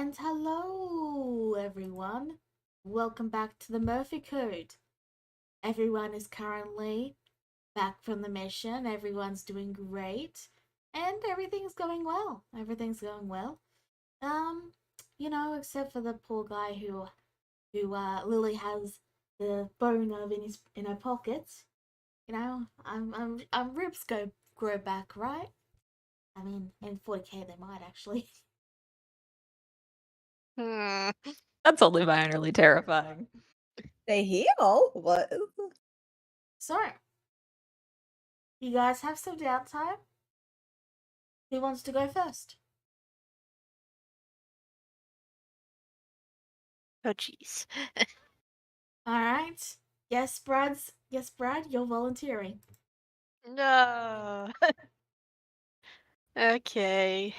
And hello, everyone. Welcome back to the Murphy Code. Everyone is currently back from the mission. Everyone's doing great, and everything's going well. Everything's going well. Um, except for the poor guy who Lily has the bone of in her pocket. Ribs grow back, right? I mean, in 40k they might actually. That's only minorly terrifying. They heal? What? So, you guys have some downtime? Who wants to go first? Oh, jeez. All right. Yes, Brad, you're volunteering. No. Okay.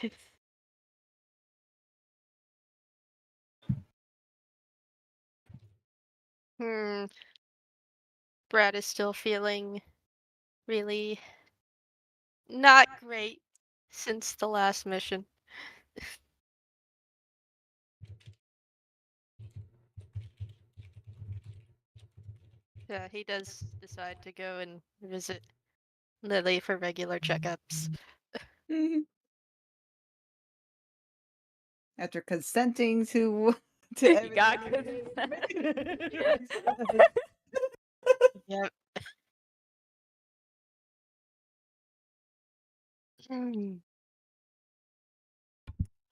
Brad is still feeling really not great since the last mission. Yeah, he does decide to go and visit Lily for regular checkups. After consenting to You got Yep.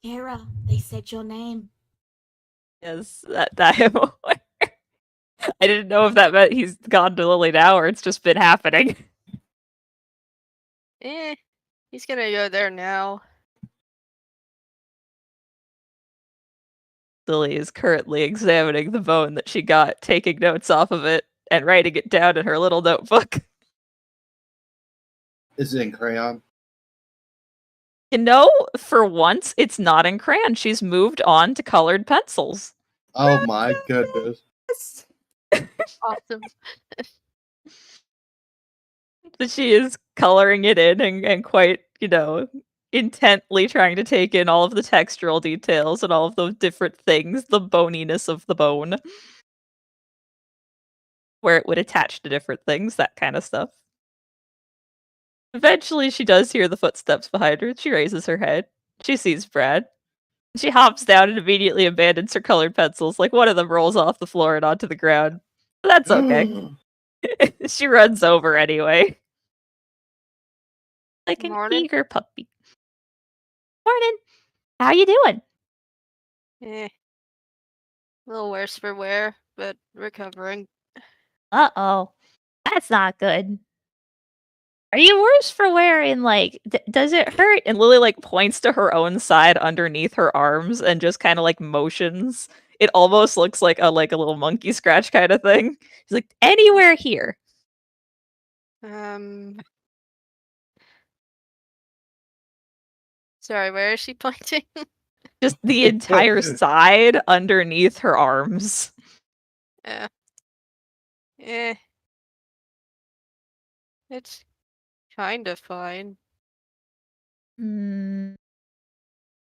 Kira, they said your name. Yes, that I'm aware. I didn't know if that meant he's gone to Lily now or it's just been happening. He's gonna go there now. Lily is currently examining the bone that she got, taking notes off of it, and writing it down in her little notebook. Is it in crayon? For once, it's not in crayon. She's moved on to colored pencils. Oh my goodness. Awesome. But she is coloring it in and quite, intently trying to take in all of the textural details and all of those different things, the boniness of the bone, where it would attach to different things, that kind of stuff. Eventually, she does hear the footsteps behind her. She raises her head. She sees Brad. She hops down and immediately abandons her colored pencils, like one of them rolls off the floor and onto the ground. That's okay. She runs over anyway. Like an Morning. eager puppy. Morning. How you doing? A little worse for wear, but recovering. Uh-oh. That's not good. Are you worse for wearing, does it hurt? And Lily, points to her own side underneath her arms and just kind of, motions. It almost looks like a little monkey scratch kind of thing. She's like, anywhere here. Sorry, where is she pointing? Just the entire side underneath her arms. Yeah. It's kind of fine. I'm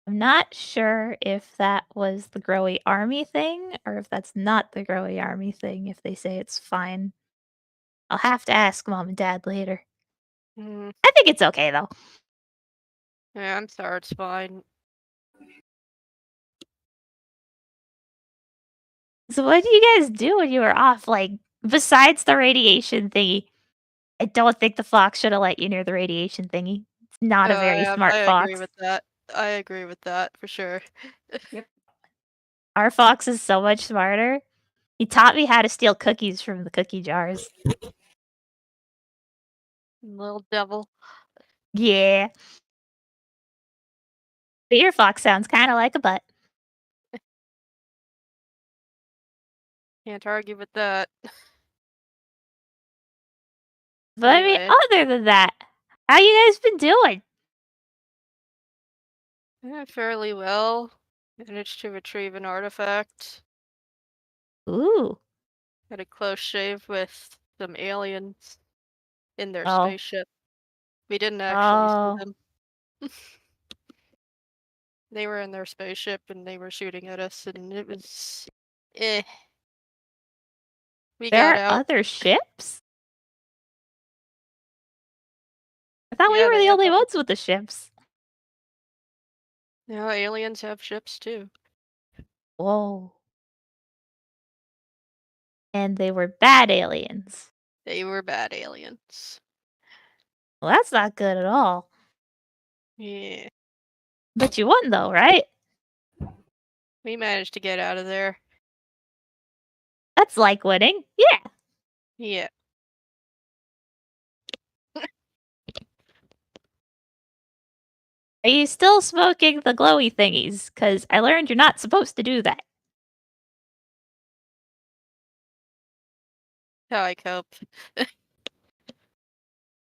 not sure if that was the Growy Army thing or if that's not the Growy Army thing, if they say it's fine. I'll have to ask Mom and Dad later. I think it's okay, though. Yeah, I'm sorry, it's fine. So what did you guys do when you were off? Besides the radiation thingy, I don't think the fox should have let you near the radiation thingy. It's not a very smart I fox. agree with that. I agree with that, for sure. Yep. Our fox is so much smarter. He taught me how to steal cookies from the cookie jars. Little devil. Yeah. But your fox sounds kind of like a butt. Can't argue with that. But Anyway. I mean, other than that, how you guys been doing? Fairly well. Managed to retrieve an artifact. Ooh. Had a close shave with some aliens in their Oh. spaceship. We didn't actually see them. They were in their spaceship and they were shooting at us, and it was, eh. We There got are out. other ships? I thought we Yeah, were they the have only other. ones with the ships. Yeah, aliens have ships too. Whoa. And they were bad aliens. They were bad aliens. Well, that's not good at all. Yeah, But you won though, right? we managed to get out of there. That's like winning. Yeah. Yeah. Are you still smoking the glowy thingies? Because I learned you're not supposed to do that. How I cope.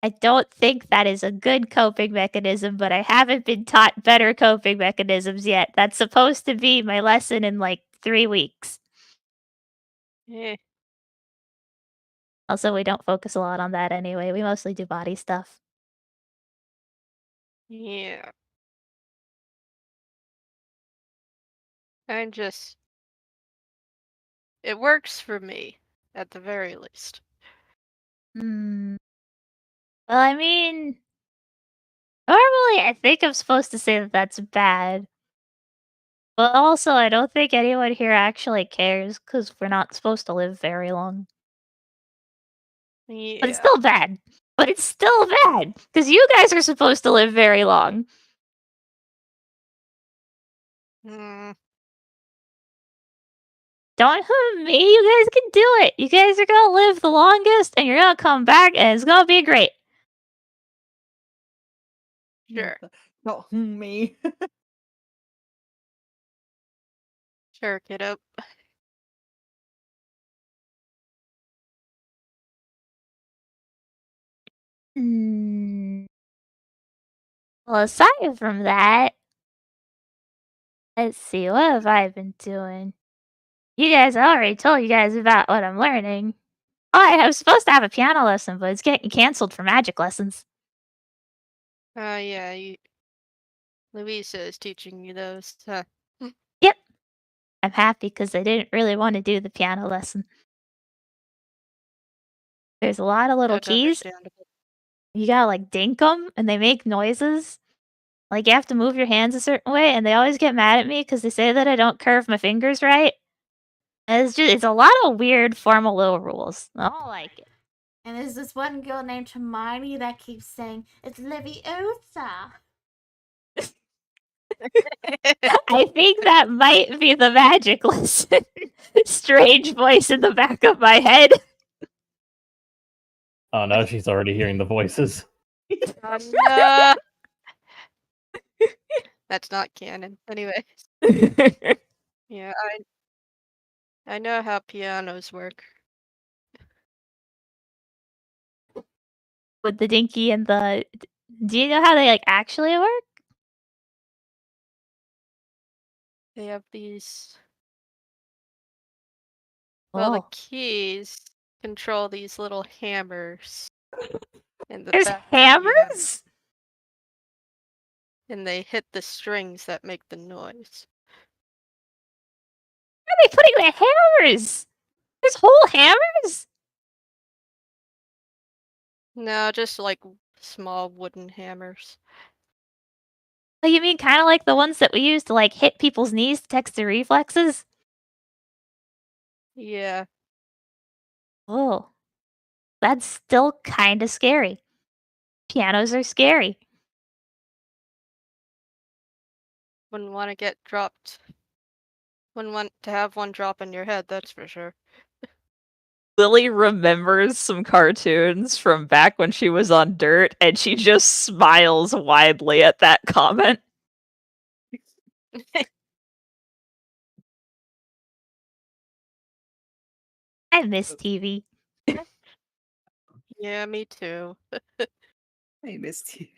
I don't think that is a good coping mechanism, but I haven't been taught better coping mechanisms yet. That's supposed to be my lesson in like 3 weeks. Yeah. Also, we don't focus a lot on that anyway. We mostly do body stuff. Yeah. I'm just. It works for me, at the very least. Hmm. Well, I mean, normally I think I'm supposed to say that that's bad. But also, I don't think anyone here actually cares because we're not supposed to live very long. Yeah. But it's still bad. But it's still bad because you guys are supposed to live very long. Mm, Don't hurt me. You guys can do it. You guys are gonna live the longest, and you're gonna come back, and it's gonna be great. sure. Not me. Sure, kiddo. Hmm. Well, aside from that, let's see. What have I been doing? You guys, I already told you guys about what I'm learning. Oh, I was supposed to have a piano lesson, but it's getting canceled for magic lessons. Yeah, Louisa is teaching you those. Huh. Yep. I'm happy because I didn't really want to do the piano lesson. There's a lot of little That's keys. understandable. You gotta like dink them, and they make noises. Like you have to move your hands a certain way, and they always get mad at me because they say that I don't curve my fingers right. And it's a lot of weird formal little rules. I don't like it. And there's this one girl named Hermione that keeps saying, it's Leviosa. I think that might be the magic lesson. Strange voice in the back of my head. Oh no, she's already hearing the voices. No. That's not canon. Anyway. Yeah, I know how pianos work. With the dinky and the. Do you know how they like actually work? They have these. Well, the Oh. keys control these little hammers in the There's back of the piano, hammers? and they hit the strings that make the noise. Where are they putting the hammers? There's whole hammers? No, just like small wooden hammers. Oh, you mean kind of like the ones that we use to like hit people's knees to text their reflexes? Yeah, Oh. That's still kind of scary. Pianos are scary. wouldn't want to get dropped. Wouldn't want to have one drop in your head, that's for sure. Lily remembers some cartoons from back when she was on Dirt, and she just smiles widely at that comment. I miss TV. Yeah, me too. I miss TV.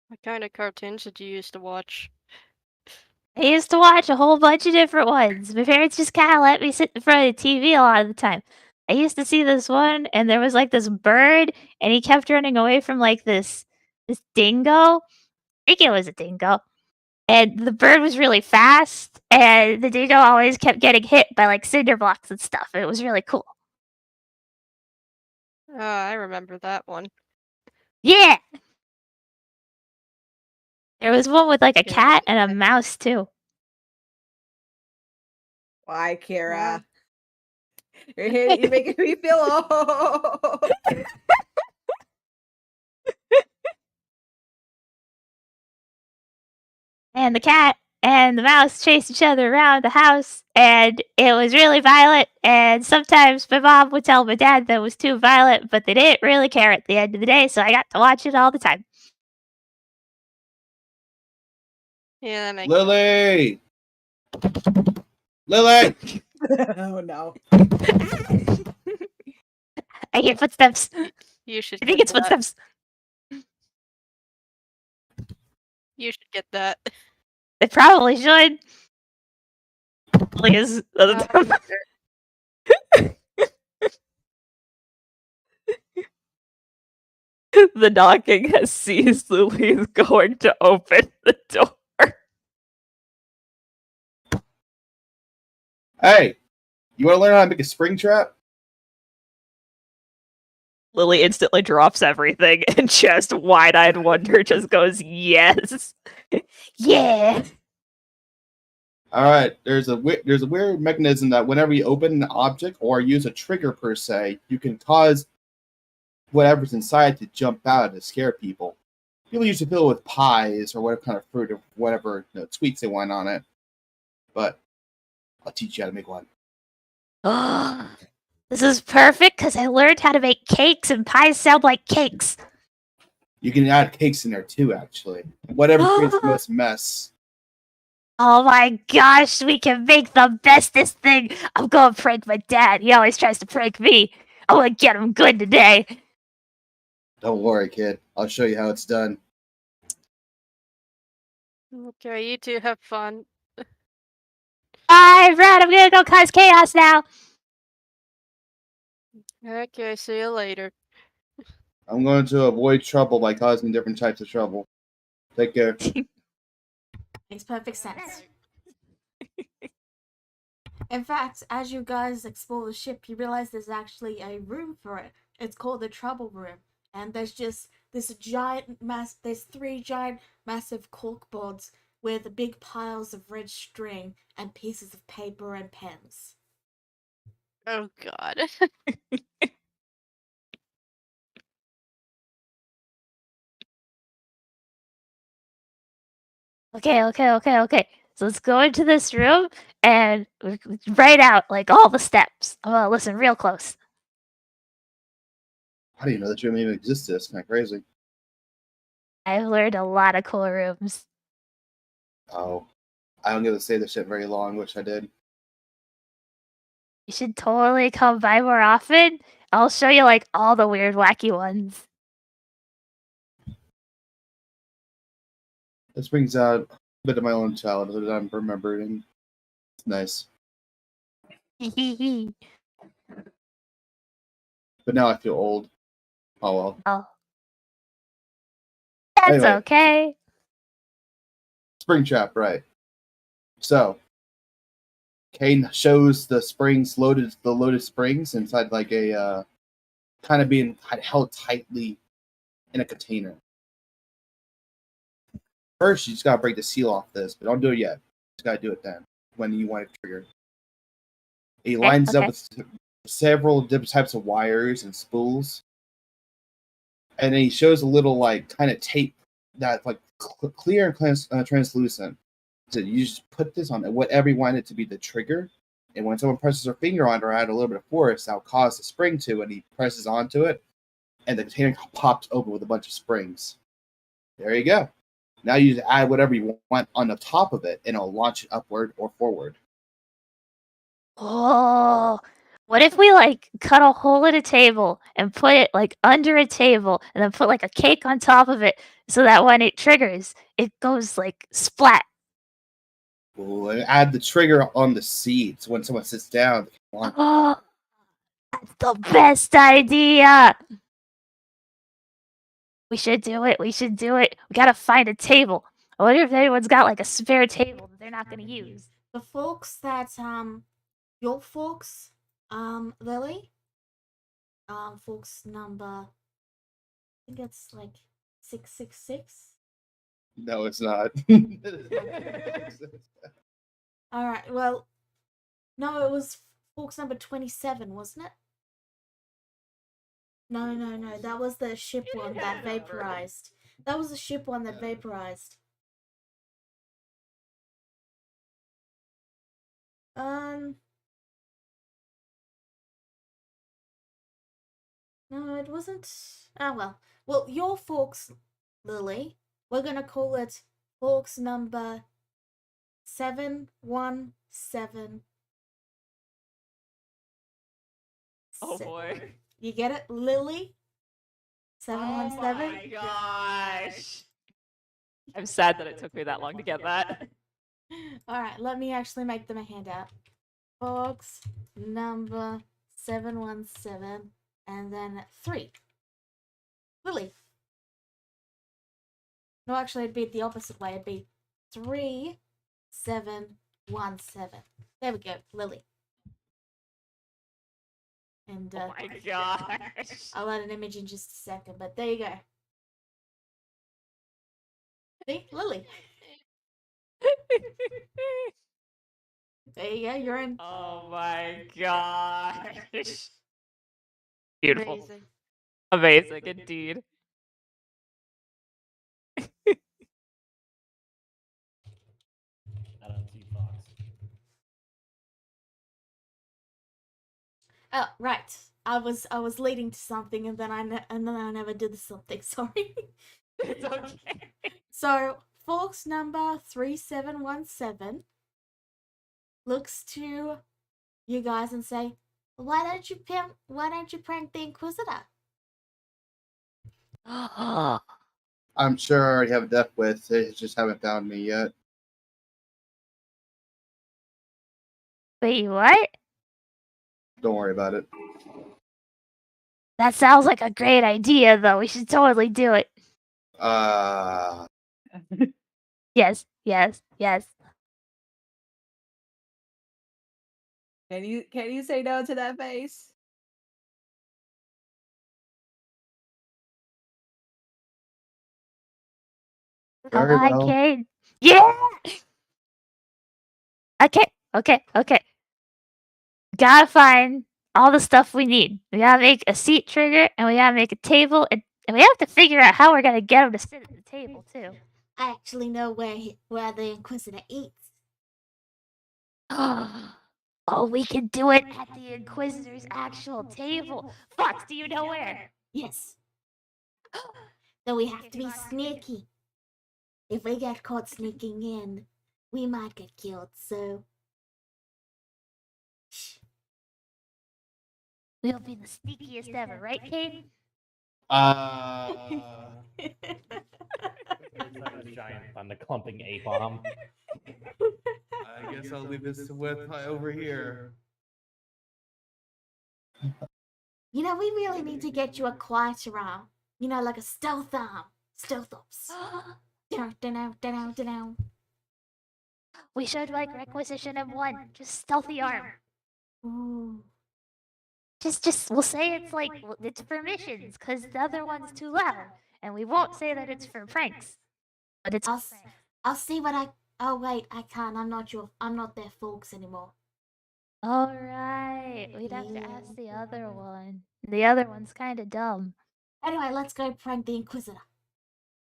What kind of cartoons did you used to watch? I used to watch a whole bunch of different ones. My parents just kind of let me sit in front of the TV a lot of the time. I used to see this one, and there was like this bird, and he kept running away from like this dingo. I think it was a dingo. And the bird was really fast, and the dingo always kept getting hit by like cinder blocks and stuff. It was really cool. Oh, I remember that one. Yeah. There was one with like a Yeah. cat and a mouse too. Why, Yeah. Kara? You're making me feel old. And the cat and the mouse chased each other around the house, and it was really violent. And sometimes my mom would tell my dad that it was too violent, but they didn't really care at the end of the day, so I got to watch it all the time. Yeah, that makes Lily! Lily! Oh no. I hear footsteps. you should I think get it's that. footsteps. You should get that. They probably should. Liz, The knocking has ceased. Lily is going to open the door. Hey! You want to learn how to make a spring trap? Lily instantly drops everything and just wide-eyed wonder just goes, yes. Yeah. Alright, there's a weird mechanism that whenever you open an object or use a trigger per se, you can cause whatever's inside to jump out and scare people. People usually fill it with pies or whatever kind of fruit or whatever sweets they want on it. But I'll teach you how to make one. Oh, this is perfect because I learned how to make cakes, and pies sound like cakes. You can add cakes in there too, actually. Whatever creates the most mess. Oh my gosh, we can make the bestest thing. I'm gonna prank my dad. He always tries to prank me. I'm gonna get him good today. Don't worry, kid. I'll show you how it's done. Okay, you two have fun. Bye, Brad. I'm gonna go cause chaos now. Okay, see you later. I'm going to avoid trouble by causing different types of trouble. Take care. Makes perfect sense. In fact, as you guys explore the ship, you realize there's actually a room for it. It's called the Trouble Room. And there's just this there's 3 giant massive corkboards with big piles of red string and pieces of paper and pens. Oh god. Okay. So let's go into this room and write out like all the steps. I'm gonna listen real close. How do you know this room even exists? It's kind of crazy. I've learned a lot of cool rooms. Oh. I don't get to say this shit very long. Wish I did. You should totally come by more often. I'll show you like all the weird, wacky ones. This brings out a bit of my own childhood that I'm remembering. It's nice. But now I feel old. Oh well. Oh. That's Anyway. okay. Spring trap, right. So Kane shows the loaded springs inside like a kind of being held tightly in a container. First, you just gotta break the seal off this, but don't do it yet. You just gotta do it then when you want it triggered. He lines up with several different types of wires and spools, and then he shows a little like kind of tape that's like clear and translucent. So you just put this on whatever you want it to be the trigger, and when someone presses their finger on it or add a little bit of force, that'll cause the spring to, and he presses onto it, and the container pops open with a bunch of springs. There you go. Now you just add whatever you want on the top of it, and it'll launch it upward or forward. Oh, what if we like cut a hole in a table and put it like under a table and then put like a cake on top of it so that when it triggers, it goes like splat. Ooh, and add the trigger on the seat, so when someone sits down, they can launch. Oh, That's the best idea! We should do it. We should do it. We gotta find a table. I wonder if anyone's got like a spare table that they're not gonna use. The folks that your folks, Lily, folks number, I think it's like 666. No, it's not. All right. Well, no, it was folks number 27, wasn't it? No, no, no. That was the ship one that vaporized. That was the ship one that vaporized. No, it wasn't. Ah, well. Well, your folks, Lily, we're gonna call it folks number 717. Oh boy. You get it, Lily? 717? Oh my gosh. I'm sad that it took me that long to get that. Alright, let me actually make them a handout. Folks number 717 and then 3. Lily. No, actually, it'd be the opposite way. It'd be 3717. There we go, Lily. And Oh my gosh. I'll add an image in just a second, but there you go. See, Lily. There you go. You're in. Oh my gosh. Beautiful. Amazing. Amazing indeed. I don't see Fox. Oh, right. I was leading to something, and then I never did the something. Sorry. It's okay. So, folks number 3717 looks to you guys and say, "Why don't you prank the Inquisitor?" I'm sure I already have a death with. They just haven't found me yet. Wait, what? Don't worry about it. That sounds like a great idea, though. We should totally do it. Yes, yes, yes. Can you say no to that face? Come Very on, well. kid. Yeah! Okay. Gotta find all the stuff we need. We gotta make a seat trigger, and we gotta make a table, and we have to figure out how we're gonna get him to sit at the table, too. I actually know where the Inquisitor eats. Oh, we can do it at the Inquisitor's actual table. Fox, do you know where? Yes. Though we have to be sneaky. If we get caught sneaking in, we might get killed, so. Shh. We'll be the sneakiest ever, right, Kate? Giant on the clumping A bomb. I guess I'll leave this with over here. You know, we really need to get you a quieter arm. You know, like a stealth arm. Stealth ops. Down. We should like requisition M1, just stealthy arm. Ooh. Just we'll say it's like it's for missions, cause the other one's too loud, and we won't say that it's for pranks. But it's I'll see what I. Oh wait, I can't. I'm not their folks anymore. all right. We'd have to ask the other one. The other one's kind of dumb. Anyway, let's go prank the Inquisitor.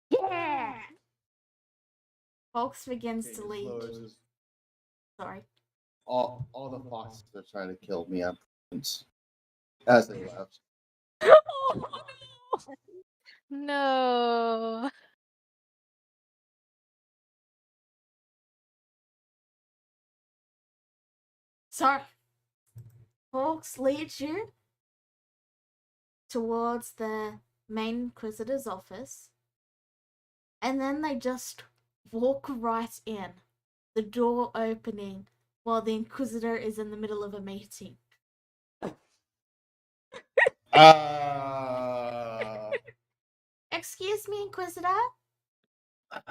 Yeah. Folks begins to leave. Sorry. All the foxes are trying to kill me as they left. No. So, folks lead you towards the main Inquisitor's office, and then they just walk right in, the door opening while the Inquisitor is in the middle of a meeting. Excuse me, Inquisitor?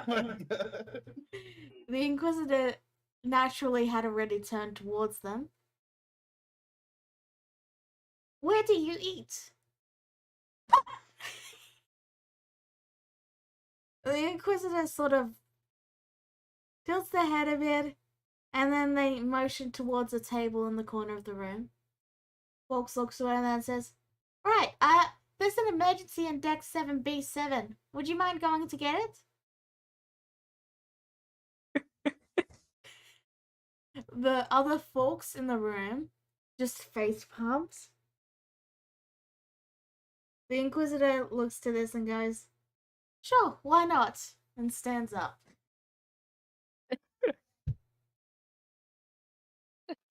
The Inquisitor naturally had already turned towards them. Where do you eat? The Inquisitor sort of tilts their head a bit, and then they motion towards a table in the corner of the room. Fox looks away and then says, Right, there's an emergency in deck 7B7. Would you mind going to get it? The other folks in the room just face palms. The Inquisitor looks to this and goes, Sure, why not? And stands up.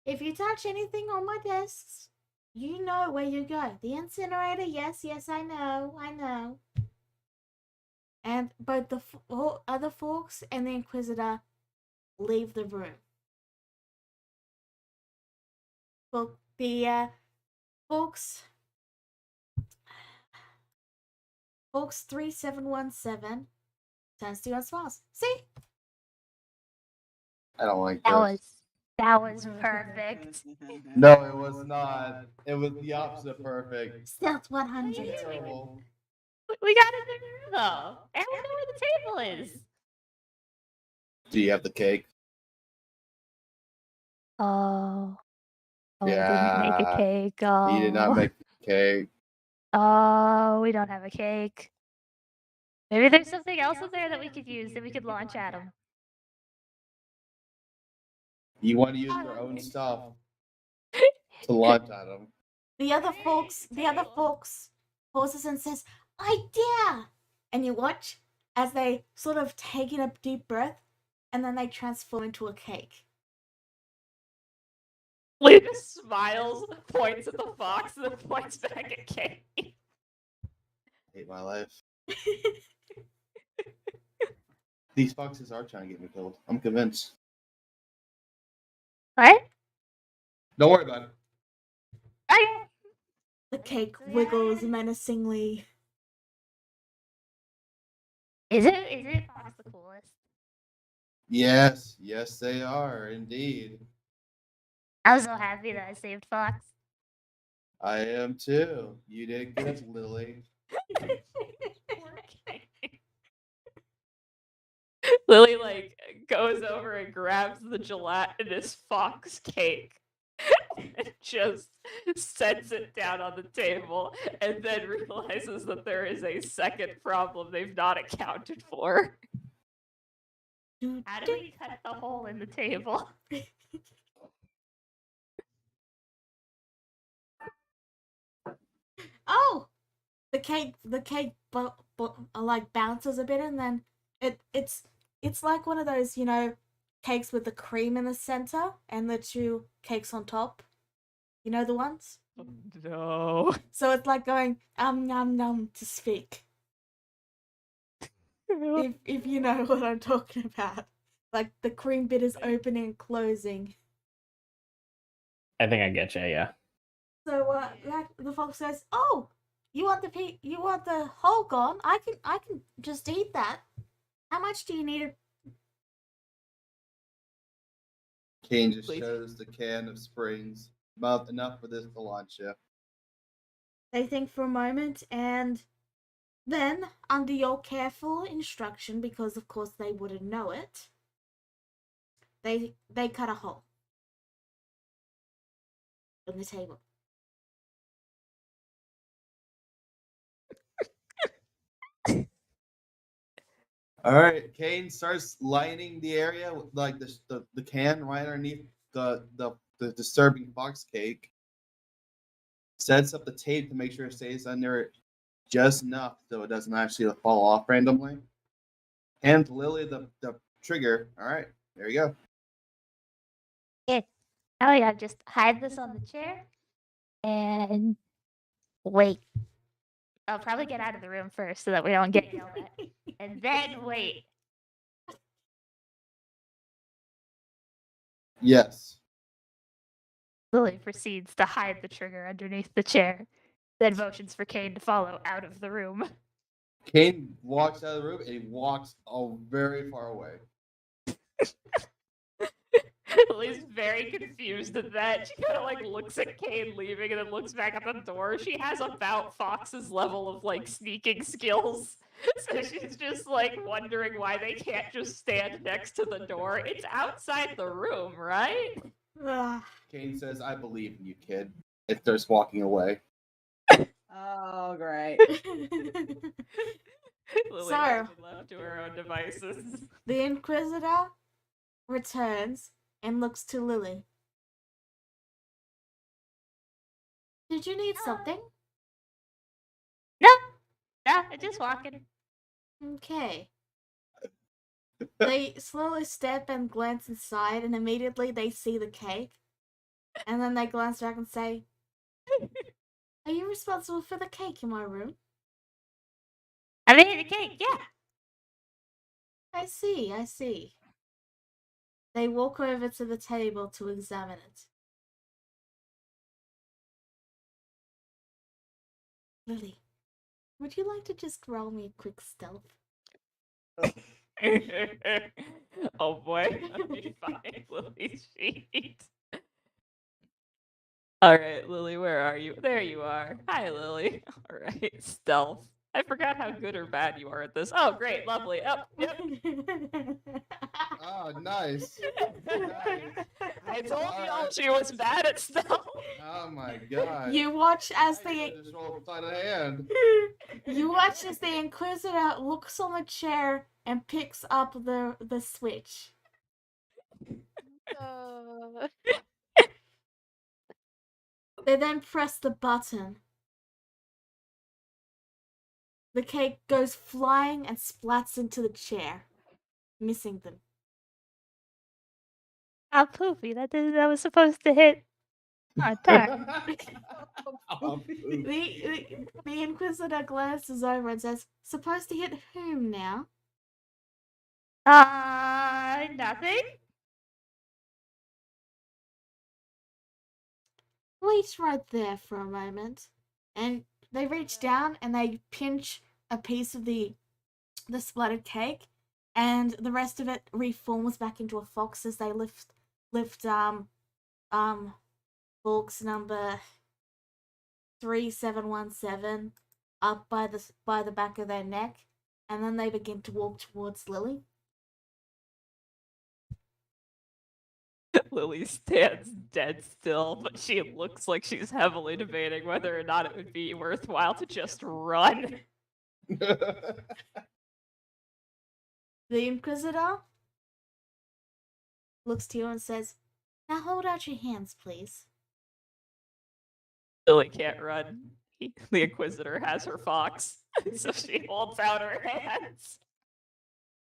If you touch anything on my desks, you know where you go. The incinerator, yes, I know. And both the other folks and the Inquisitor leave the room. Well, the folks 3717 turns to you and smiles. See? I don't like That this. was perfect. No, it was not. It was the opposite of perfect. Stealth 100. Terrible. We got it there though. And we know where the table is. Do you have the cake? Oh. I didn't make Yeah. a cake. Oh. He did not make the cake. Oh, we don't have a cake. Maybe there's something else in there that we could use that we could launch at him. You want to use their own stuff to launch at them. The other folks pauses and says, Idea! And you watch as they sort of take in a deep breath and then they transform into a cake. Lucas smiles, points at the fox, and then points back at Kate. Hate my life. These foxes are trying to get me killed. I'm convinced. What? Don't worry about it. The cake wiggles menacingly. Is it Fox the coolest? Yes, they are indeed. I was so happy that I saved Fox. I am too. You did good, Lily. Lily goes over and grabs the gelatinous fox cake and just sets it down on the table, and then realizes that there is a second problem they've not accounted for. How do we cut the hole in the table? Oh! The cake bounces a bit, and then it's like one of those, cakes with the cream in the center and the two cakes on top. You know the ones? No. So it's like going nom nom to speak. If you know what I'm talking about. Like the cream bit is opening and closing. I think I get you. Yeah. So the fox says, "Oh, you want the whole gone? I can just eat that. How much do you need it?" Kane just Please. shows the can of springs. About enough for this to launch you. They think for a moment, and then, under your careful instruction, because of course they wouldn't know it, they cut a hole in the table. All right, Kane starts lining the area with like the can right underneath the disturbing fox cake. Sets up the tape to make sure it stays under it just enough so it doesn't actually fall off randomly. Hands Lily the trigger. All right, there you go. Oh yeah, just hide this on the chair and wait. I'll probably get out of the room first so that we don't get yelled at. And then wait. Yes. Lily proceeds to hide the trigger underneath the chair. Then motions for Kane to follow out of the room. Kane walks out of the room and he walks very far away. Lily's very confused at that. She kind of like looks at Kane leaving and then looks back at the door. She has about Fox's level of like sneaking skills. So she's just like wondering why they can't just stand next to the door. It's outside the room, right? Ugh. Kane says, "I believe in you, kid." It starts walking away. Oh, great. Lily So- has been left to her own devices. The Inquisitor returns and looks to Lily. Did you need something? No, I'm just walking. Okay. They slowly step and glance inside, and immediately they see the cake. And then they glance back and say, "Are you responsible for the cake in my room?" I made the cake, yeah. I see. They walk over to the table to examine it. Lily, would you like to just roll me a quick stealth? Oh boy, let me find Lily's sheet. Alright, Lily, where are you? There you are. Hi, Lily. Alright, stealth. I forgot how good or bad you are at this. Oh, great, lovely. Oh, yep. Oh, nice. I told y'all she was bad at stealth. Oh my god. You watch as I the just rolled sleight of hand. you watch as the Inquisitor looks on the chair and picks up the switch. They then press the button. The cake goes flying and splats into the chair, missing them. Oh, poopy. That was supposed to hit. Oh, darn. Oh, poop. The Inquisitor glances over and says, "Supposed to hit whom now?" Nothing. Wait right there for a moment. And they reach down and they pinch a piece of the splattered cake, and the rest of it reforms back into a fox as they lift box number 3717 up by the back of their neck, and then they begin to walk towards Lily. Lily stands dead still, but she looks like she's heavily debating whether or not it would be worthwhile to just run. The Inquisitor looks to you and says, "Now hold out your hands, please." Lily can't run. The Inquisitor has her fox, so she holds out her hands.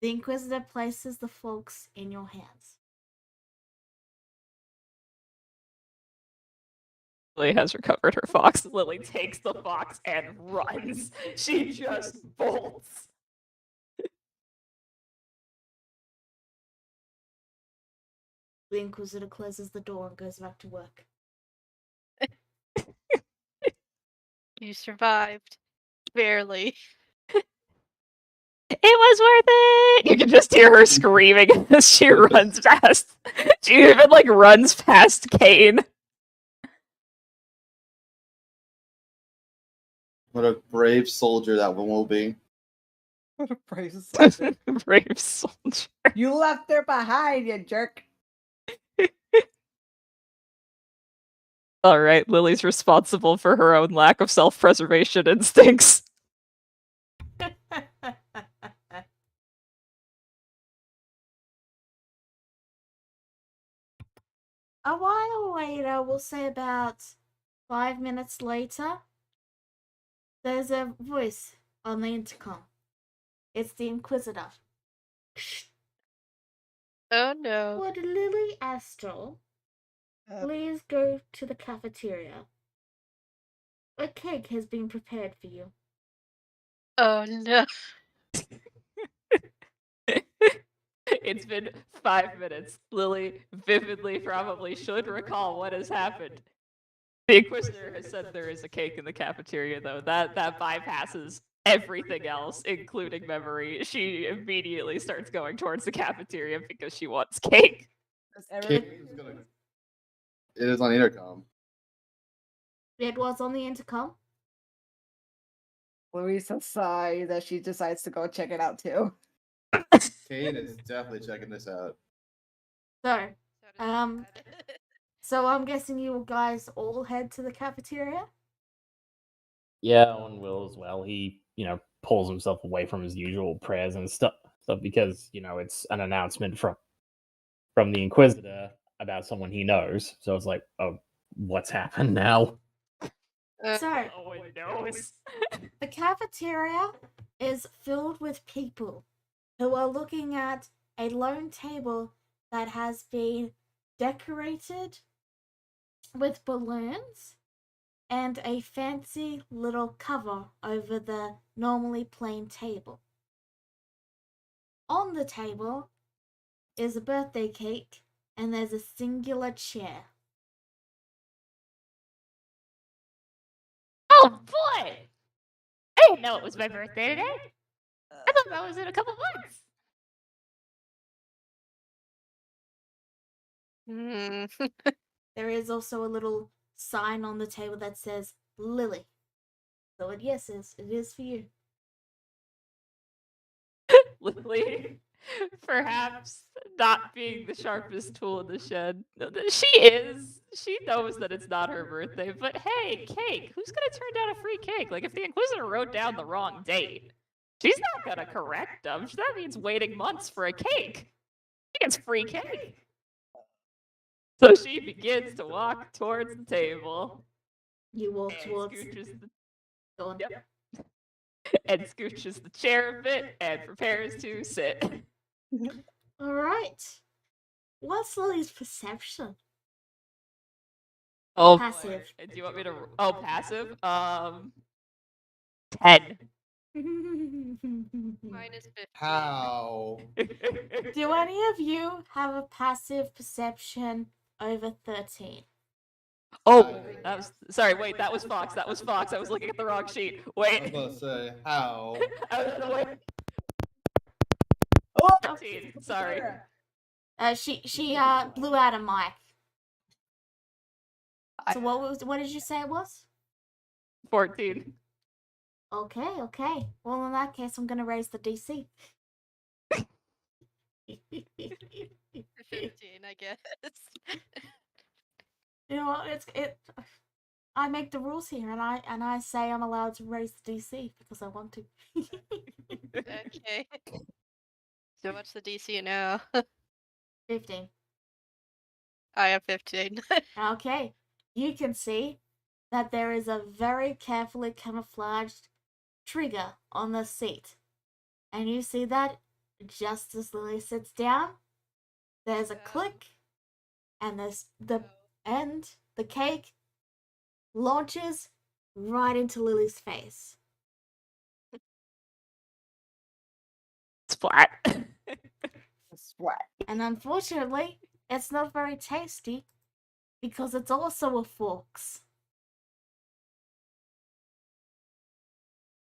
The Inquisitor places the fox in your hands. Lily has recovered her fox. Lily takes the fox and runs. She just bolts. The Inquisitor closes the door and goes back to work. You survived. Barely. It was worth it! You can just hear her screaming as she runs past. She even, like, runs past Kane. What a brave soldier that one will be. What a brave soldier. Brave soldier. You left her behind, you jerk. Alright, Lily's responsible for her own lack of self-preservation instincts. A while later, we'll say about 5 minutes later, there's a voice on the intercom. It's the Inquisitor. Oh no. Would Lily Astral please go to the cafeteria? A cake has been prepared for you. Oh no. It's been 5 minutes. Lily vividly probably should recall what has happened. The Inquisitor has said there is a cake in the cafeteria, though. That bypasses everything else, including memory. She immediately starts going towards the cafeteria because she wants cake. Cake is gonna. It is on intercom. It was on the intercom. Louisa sighs as she decides to go check it out too. Kate is definitely checking this out. So, so I'm guessing you guys all head to the cafeteria? Yeah, Owen will as well. He, pulls himself away from his usual prayers and stuff because, it's an announcement from the Inquisitor about someone he knows. So it's like, oh, what's happened now? So, Owen knows. the cafeteria is filled with people who are looking at a lone table that has been decorated with balloons and a fancy little cover over the normally plain table. On the table is a birthday cake and there's a singular chair. Oh boy! I didn't know it was my birthday today. I thought that was in a couple months. There is also a little sign on the table that says Lily. So it is for you. Lily, perhaps not being the sharpest tool in the shed. She knows that it's not her birthday, but hey, cake! Who's gonna turn down a free cake? Like, if the Inquisitor wrote down the wrong date, she's not gonna correct them. That means waiting months for a cake. She gets free cake. So she begins to walk towards the table. You walk And towards. scooches the Go on. Yep. And scooches the chair a bit and prepares to sit. All right. What's Lily's perception? Oh, Passive. boy. Do you want me to? Oh, passive. 10. Mine is 15. How? Do any of you have a passive perception over 13? Oh, that was. Sorry, wait. That was Fox. That was Fox. I was looking at the wrong sheet. I was Wait. about to say how. I was wait. Oh, 13. Sorry. She blew out a mic. So what did you say it was? 14. Okay. Well, in that case, I'm gonna raise the DC. 15, I guess. You know what? I make the rules here, and I say I'm allowed to raise the DC because I want to. Okay. So what's the DC now? 15. I have 15. Okay. You can see that there is a very carefully camouflaged trigger on the seat. And you see that just as Lily sits down, there's a click, and the cake launches right into Lily's face. Splat. Splat. And unfortunately, it's not very tasty because it's also a forks.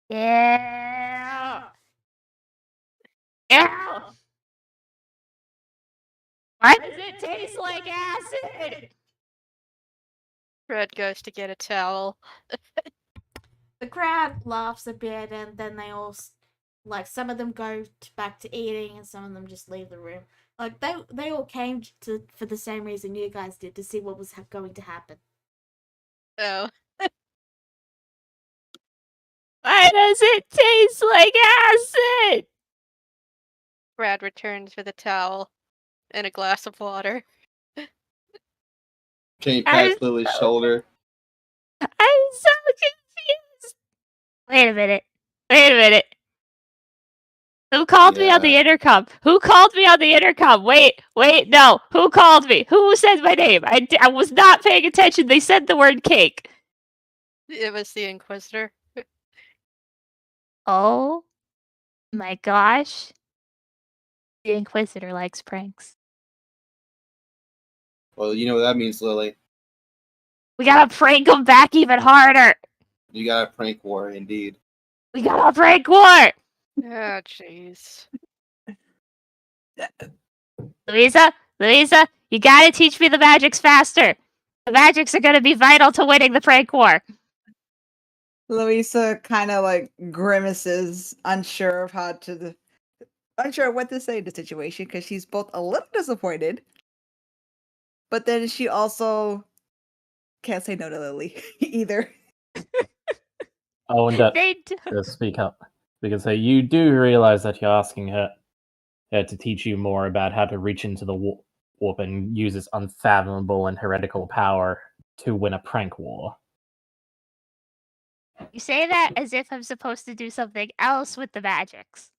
Yeah. Ew. Why does it taste like acid? Fred goes to get a towel. The crowd laughs a bit, and then they all, some of them go back to eating, and some of them just leave the room. Like they all came for the same reason you guys did, to see what was going to happen. Oh. Why does it taste like acid? Brad returns with a towel and a glass of water. Can you pat Lily's shoulder? I'm so confused. Wait a minute. Who called me on the intercom? Wait, no. Who called me? Who said my name? I was not paying attention. They said the word cake. It was the Inquisitor. Oh my gosh. The Inquisitor likes pranks. Well, you know what that means, Lily. We gotta prank him back even harder. You got a prank war, indeed. We got a prank war. Ah, jeez. Louisa, you gotta teach me the magics faster. The magics are gonna be vital to winning the prank war. Louisa kind of like grimaces, unsure of unsure what to say in the situation because she's both a little disappointed, but then she also can't say no to Lily either. Oh, and They do. to speak up, because you do realize that you're asking her to teach you more about how to reach into the warp and use its unfathomable and heretical power to win a prank war. You say that as if I'm supposed to do something else with the magics.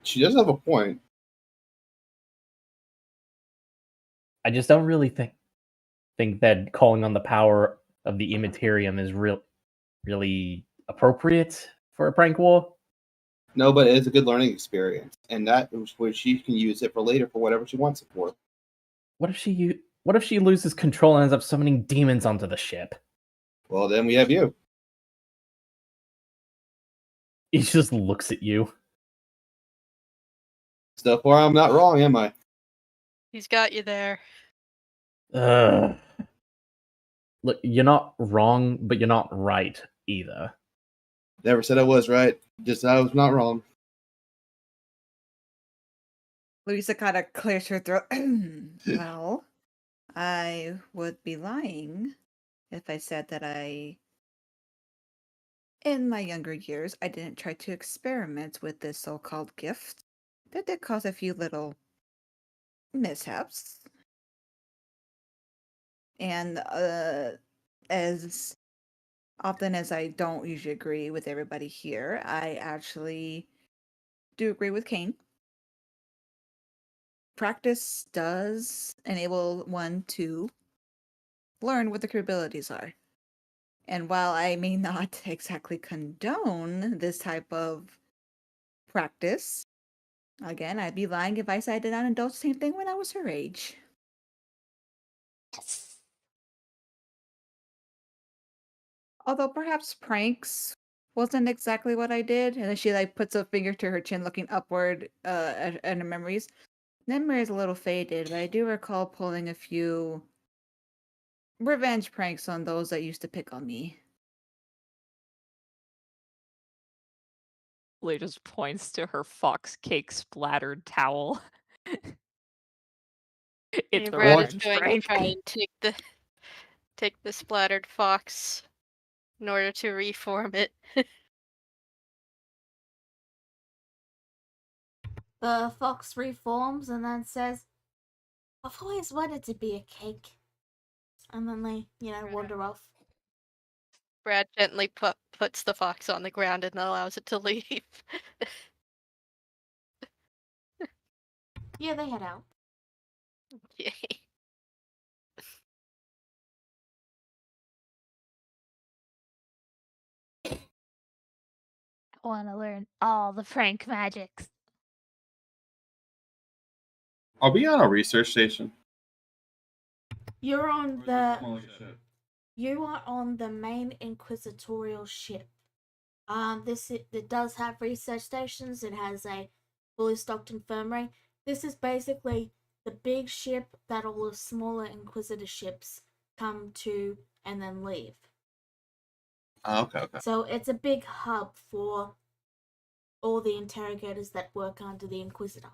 She does have a point. I just don't really think that calling on the power of the Immaterium is really appropriate for a prank war. No, but it's a good learning experience, and that is where she can use it for later for whatever she wants it for. What if she loses control and ends up summoning demons onto the ship? Well, then we have you. He just looks at you. Stuff where I'm not wrong, am I? He's got you there. Ugh. Look, you're not wrong, but you're not right either. Never said I was right. Just I was not wrong. Louisa kind of clears her throat. Well, I would be lying if I said that in my younger years, I didn't try to experiment with this so-called gift. That did cause a few little mishaps. And as often as I don't usually agree with everybody here, I actually do agree with Kane. Practice does enable one to learn what the capabilities are. And while I may not exactly condone this type of practice, again, I'd be lying if I said I did not indulge the same thing when I was her age. Yes. Although perhaps pranks wasn't exactly what I did. And then she like puts a finger to her chin looking upward at her memories. Memory is a little faded, but I do recall pulling a few revenge pranks on those that used to pick on me. Lee just points to her fox cake splattered towel. It's And the Brad is revenge going to prank. try and take the splattered fox in order to reform it. The fox reforms and then says, I've always wanted to be a cake. And then they, wander off. Brad gently puts the fox on the ground and allows it to leave. Yeah, they head out. Yay. I want to learn all the prank magics. Are we on a research station? You're on You are on the main inquisitorial ship. It does have research stations. It has a fully stocked infirmary. This is basically the big ship that all the smaller inquisitor ships come to and then leave. Oh, okay. So it's a big hub for all the interrogators that work under the Inquisitor.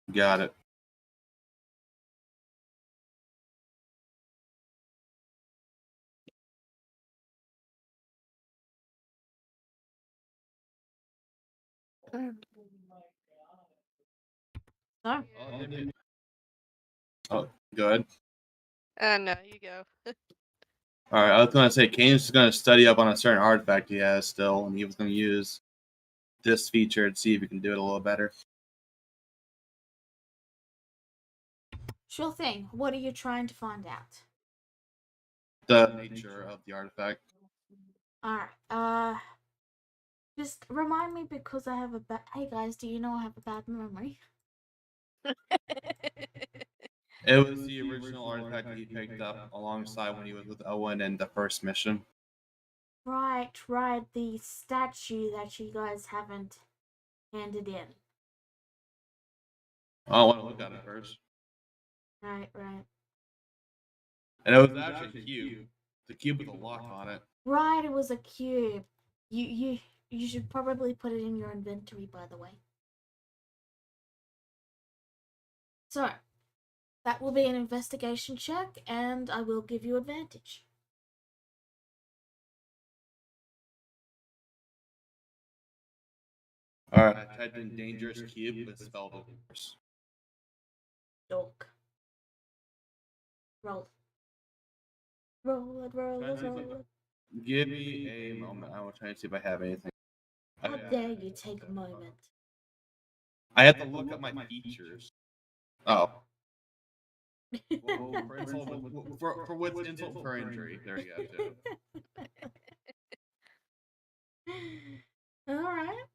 Got it. So, Oh, good. No, you go. All right, I was going to say, Kane's just going to study up on a certain artifact he has still, and he was going to use this feature to see if he can do it a little better. sure thing. What are you trying to find out? The nature of the artifact. Alright, just remind me because I have hey guys, do you know I have a bad memory? It was the original artifact that he picked up alongside when he was with Owen in the first mission. Right, the statue that you guys haven't handed in. I want to look at it first. Right. And it was actually a cube. The cube with a lock on it. Right, it was a cube. You should probably put it in your inventory, by the way. So, that will be an investigation check, and I will give you advantage. Alright, I typed in dangerous cube but spelled it worse. Dork. Roll. Roll it. Give me a moment. I will try and see if I have anything. How dare you take a moment? I have to look up my features. Oh. Well, for what's insult for injury. There you go. All right.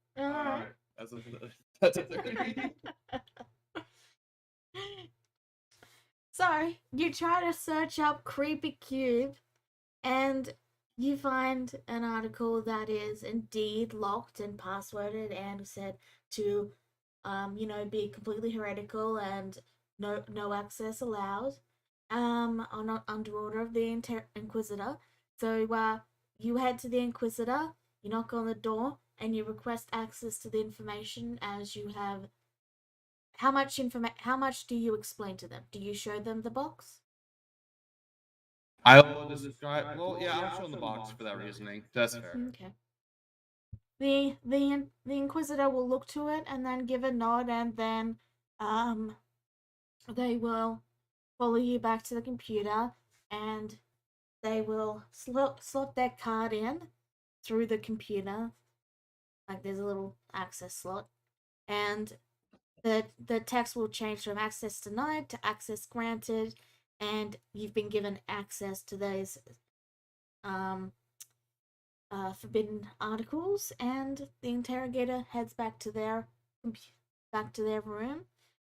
That's a 30. So, you try to search up Creepy Cube, and you find an article that is indeed locked and passworded and said to, be completely heretical and no access allowed, under order of the Inquisitor. So, you head to the Inquisitor, you knock on the door, and you request access to the information as you have. How much do you explain to them? Do you show them the box? I will describe. Well, yeah, I'll show them the box for that reasoning. That's fair. Okay. The Inquisitor will look to it and then give a nod, and then they will follow you back to the computer, and they will slot their card in through the computer. Like there's a little access slot, and the text will change from access denied to access granted, and you've been given access to those forbidden articles, and the interrogator heads back to their room,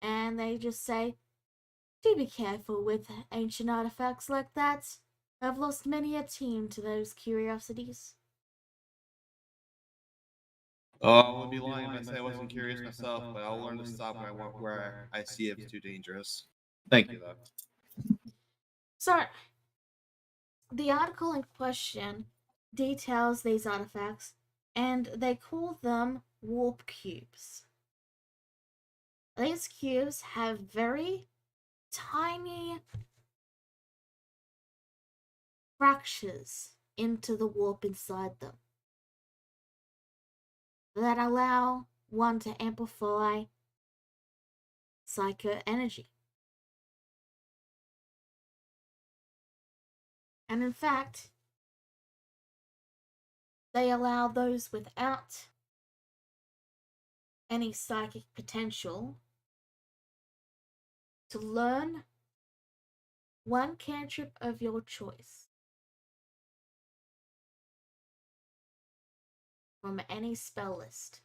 and they just say, "Do be careful with ancient artifacts like that. I've lost many a team to those curiosities." I would be lying if I say I wasn't curious myself, but I'll learn to stop where I see it's too dangerous. Thank you, though. So, the article in question details these artifacts, and they call them warp cubes. These cubes have very tiny fractures into the warp inside them that allow one to amplify psycho energy. And in fact, they allow those without any psychic potential to learn one cantrip of your choice from any spell list.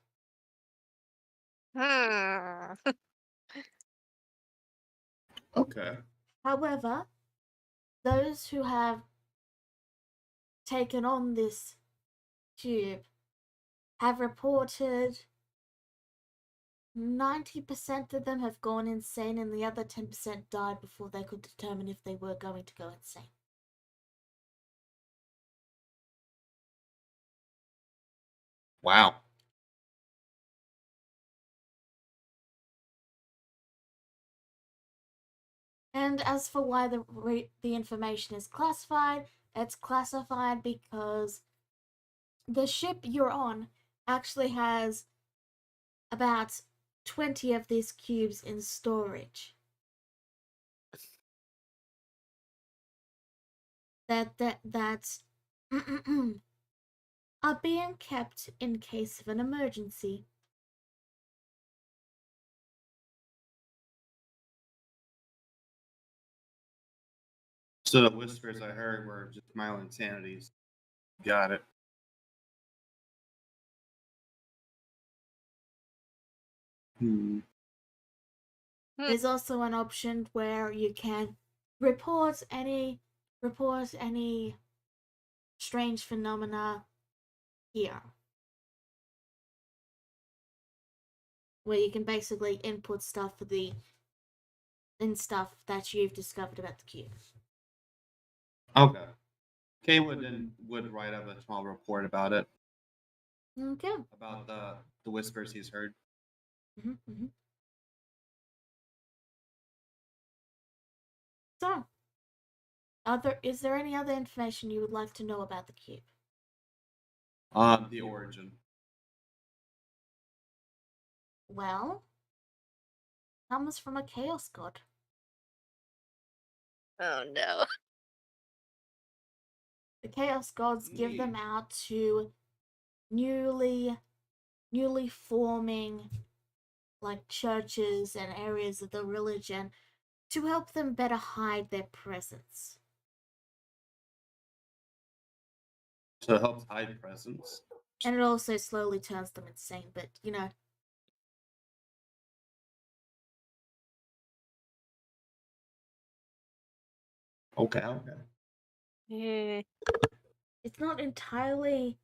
Okay. However, those who have taken on this cube have reported 90% of them have gone insane, and the other 10% died before they could determine if they were going to go insane. Wow. And as for why the information is classified, it's classified because the ship you're on actually has about 20 of these cubes in storage. That are being kept in case of an emergency. So the whispers I heard were just my own insanities. Got it. There's also an option where you can report any strange phenomena here. Where you can basically input stuff stuff that you've discovered about the cube. Okay. Kay would write up a small report about it, Okay. about the whispers he's heard. So, is there any other information you would like to know about the cube? The origin. Well, comes from a chaos god. Oh no. The chaos gods give them out to newly forming like churches and areas of the religion to help them better hide their presence. So it helps hide presence. And it also slowly turns them insane, but you know. Okay. It's not entirely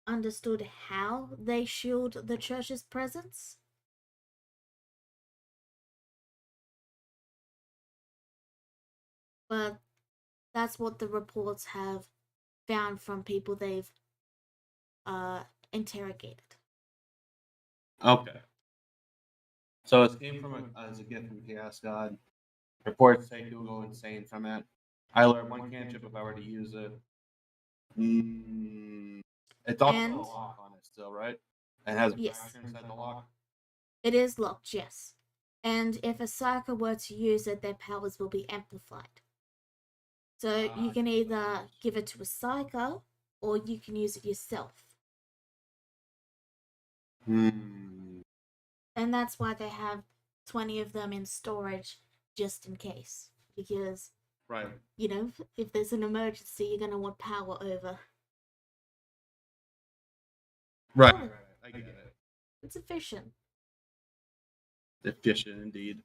understood how they shield the church's presence. But that's what the reports have found from people they've interrogated. Okay. So it came from as a gift from Chaos God. Reports say he'll go insane from it. I learned one cantrip if I were to use it. It's also a lock on it still, right? And has a fracture inside the lock. It is locked, yes. And if a psyker were to use it, their powers will be amplified. So you can either give it to a psyker or you can use it yourself. And that's why they have 20 of them in storage just in case. Because, right, you know, if there's an emergency, you're going to want power over. Right, I get it. It's efficient. Efficient indeed.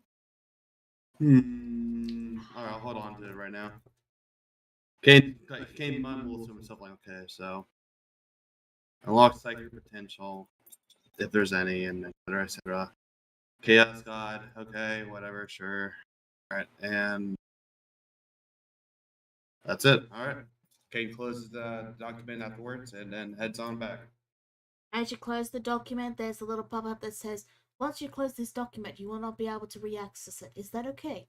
Alright, I'll hold on to it right now. Kane mumbles to himself like, okay, so unlock psychic potential, if there's any, and etc. etc. Chaos God, okay, whatever, sure. Alright, and that's it. Alright. Kane closes the document afterwards and then heads on back. As you close the document, there's a little pop-up that says, once you close this document, you will not be able to re-access it. Is that okay?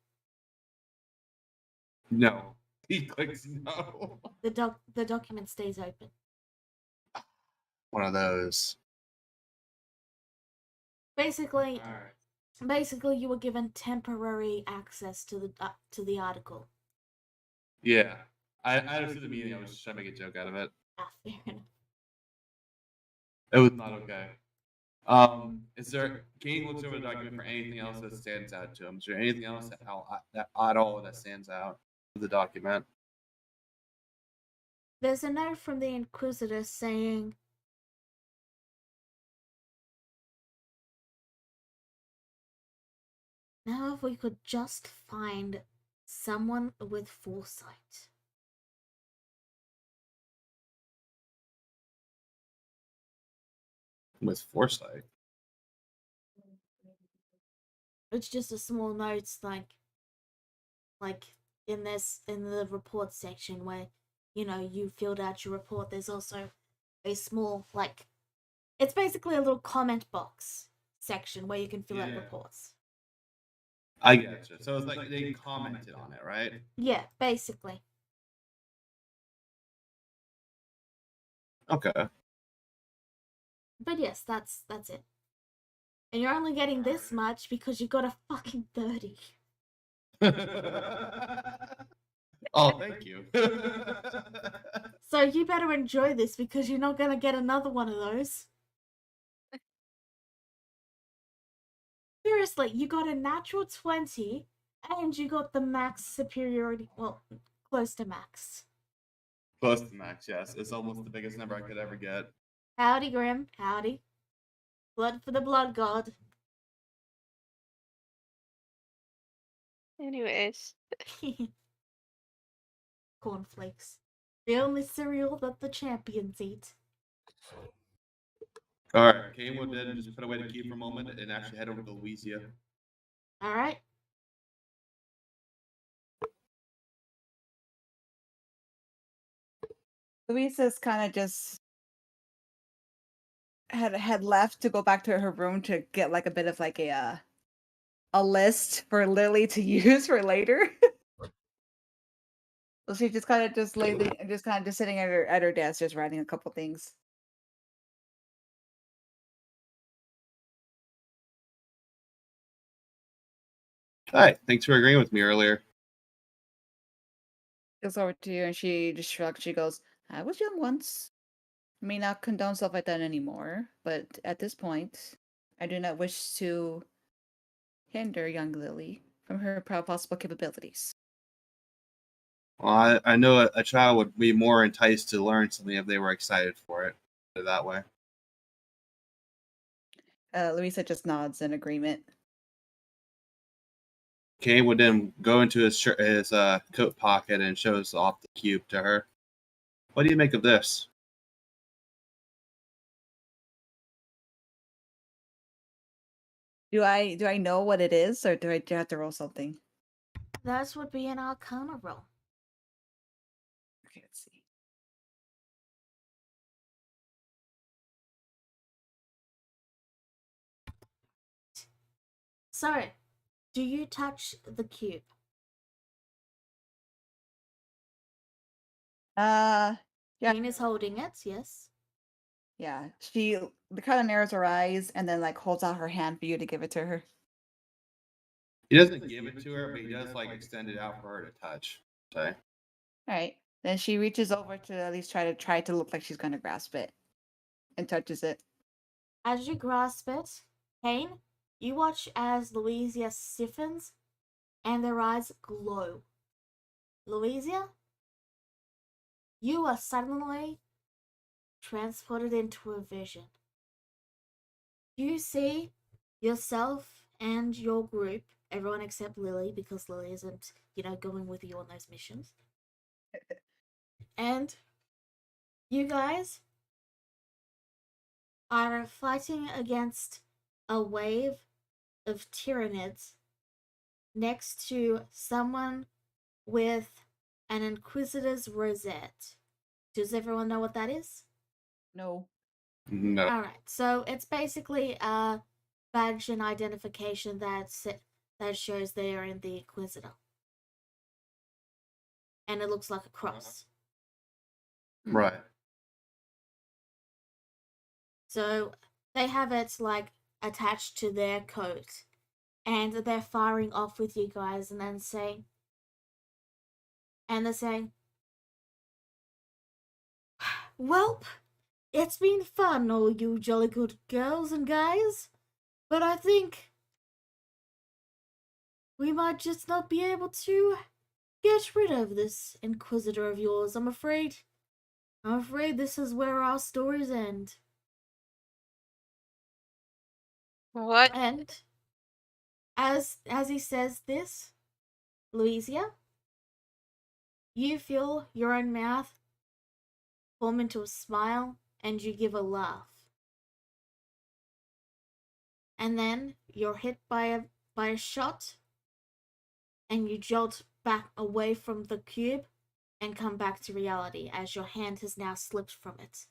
No. He clicks no. The document stays open. One of those. Basically, you were given temporary access to the article. Yeah. I understood the meaning. I was just trying to make a joke out of it. Fair enough. It was not okay. Is there? Kane looks over the document for anything else that stands out to him. Is there anything else that at all that stands out of the document? There's a note from the Inquisitor saying, now if we could just find someone with foresight. With foresight. It's just a small notes like in the report section where, you know, you filled out your report. There's also a small it's basically a little comment box section where you can fill out reports. I get you. So it's like they commented on it, right? Yeah, basically. Okay. But yes, that's it. And you're only getting this much because you got a fucking 30. Oh, thank you. So you better enjoy this because you're not gonna get another one of those. Seriously, you got a natural 20 and you got the max superiority. Well, close to max. Close to max, yes. It's almost the biggest number I could ever get. Howdy, Grim. Howdy. Blood for the blood god. Anyways, Cornflakes. The only cereal that the champions eat. All right, Kane will then just put away the key for a moment and actually head over to Louisia. Alright. Louisa's kind of just had left to go back to her room to get like a bit of like a list for Lily to use for later. So she just kind of just just sitting at her desk, just writing a couple things. Hi, thanks for agreeing with me earlier. Goes over to you and she just shrugs. She goes, "I was young once. I may not condone stuff like that anymore, but at this point, I do not wish to hinder young Lily from her possible capabilities." Well, I know a child would be more enticed to learn something if they were excited for it. Put it that way. Louisa just nods in agreement. Kane would then go into his coat pocket and shows off the cube to her. What do you make of this? Do I know what it is, or do I have to roll something? That would be an Arcana roll. Okay, let's see. So, do you touch the cube? Yeah, Jane is holding it, yes. yeah. She kind of narrows her eyes and then like holds out her hand for you to give it to her. He doesn't give it to her, but he does like extend it out for her to touch. So All right. Then she reaches over to at least try to look like she's gonna grasp it, and touches it. As you grasp it, Kane, you watch as Louisia stiffens and their eyes glow. Louisia, you are suddenly transported into a vision. You see yourself and your group, everyone except Lily, because Lily isn't, going with you on those missions. And you guys are fighting against a wave of Tyranids next to someone with an Inquisitor's rosette. Does everyone know what that is? No. no. Alright, so it's basically a badge and identification that shows they are in the Inquisitor. And it looks like a cross. Right. So they have it like attached to their coat. And they're firing off with you guys and then saying, "Welp, it's been fun, all you jolly good girls and guys, but I think we might just not be able to get rid of this Inquisitor of yours. I'm afraid this is where our stories end." what? And as he says this, Louisia, you feel your own mouth form into a smile and you give a laugh. And then you're hit by a shot and you jolt back away from the cube and come back to reality as your hand has now slipped from it.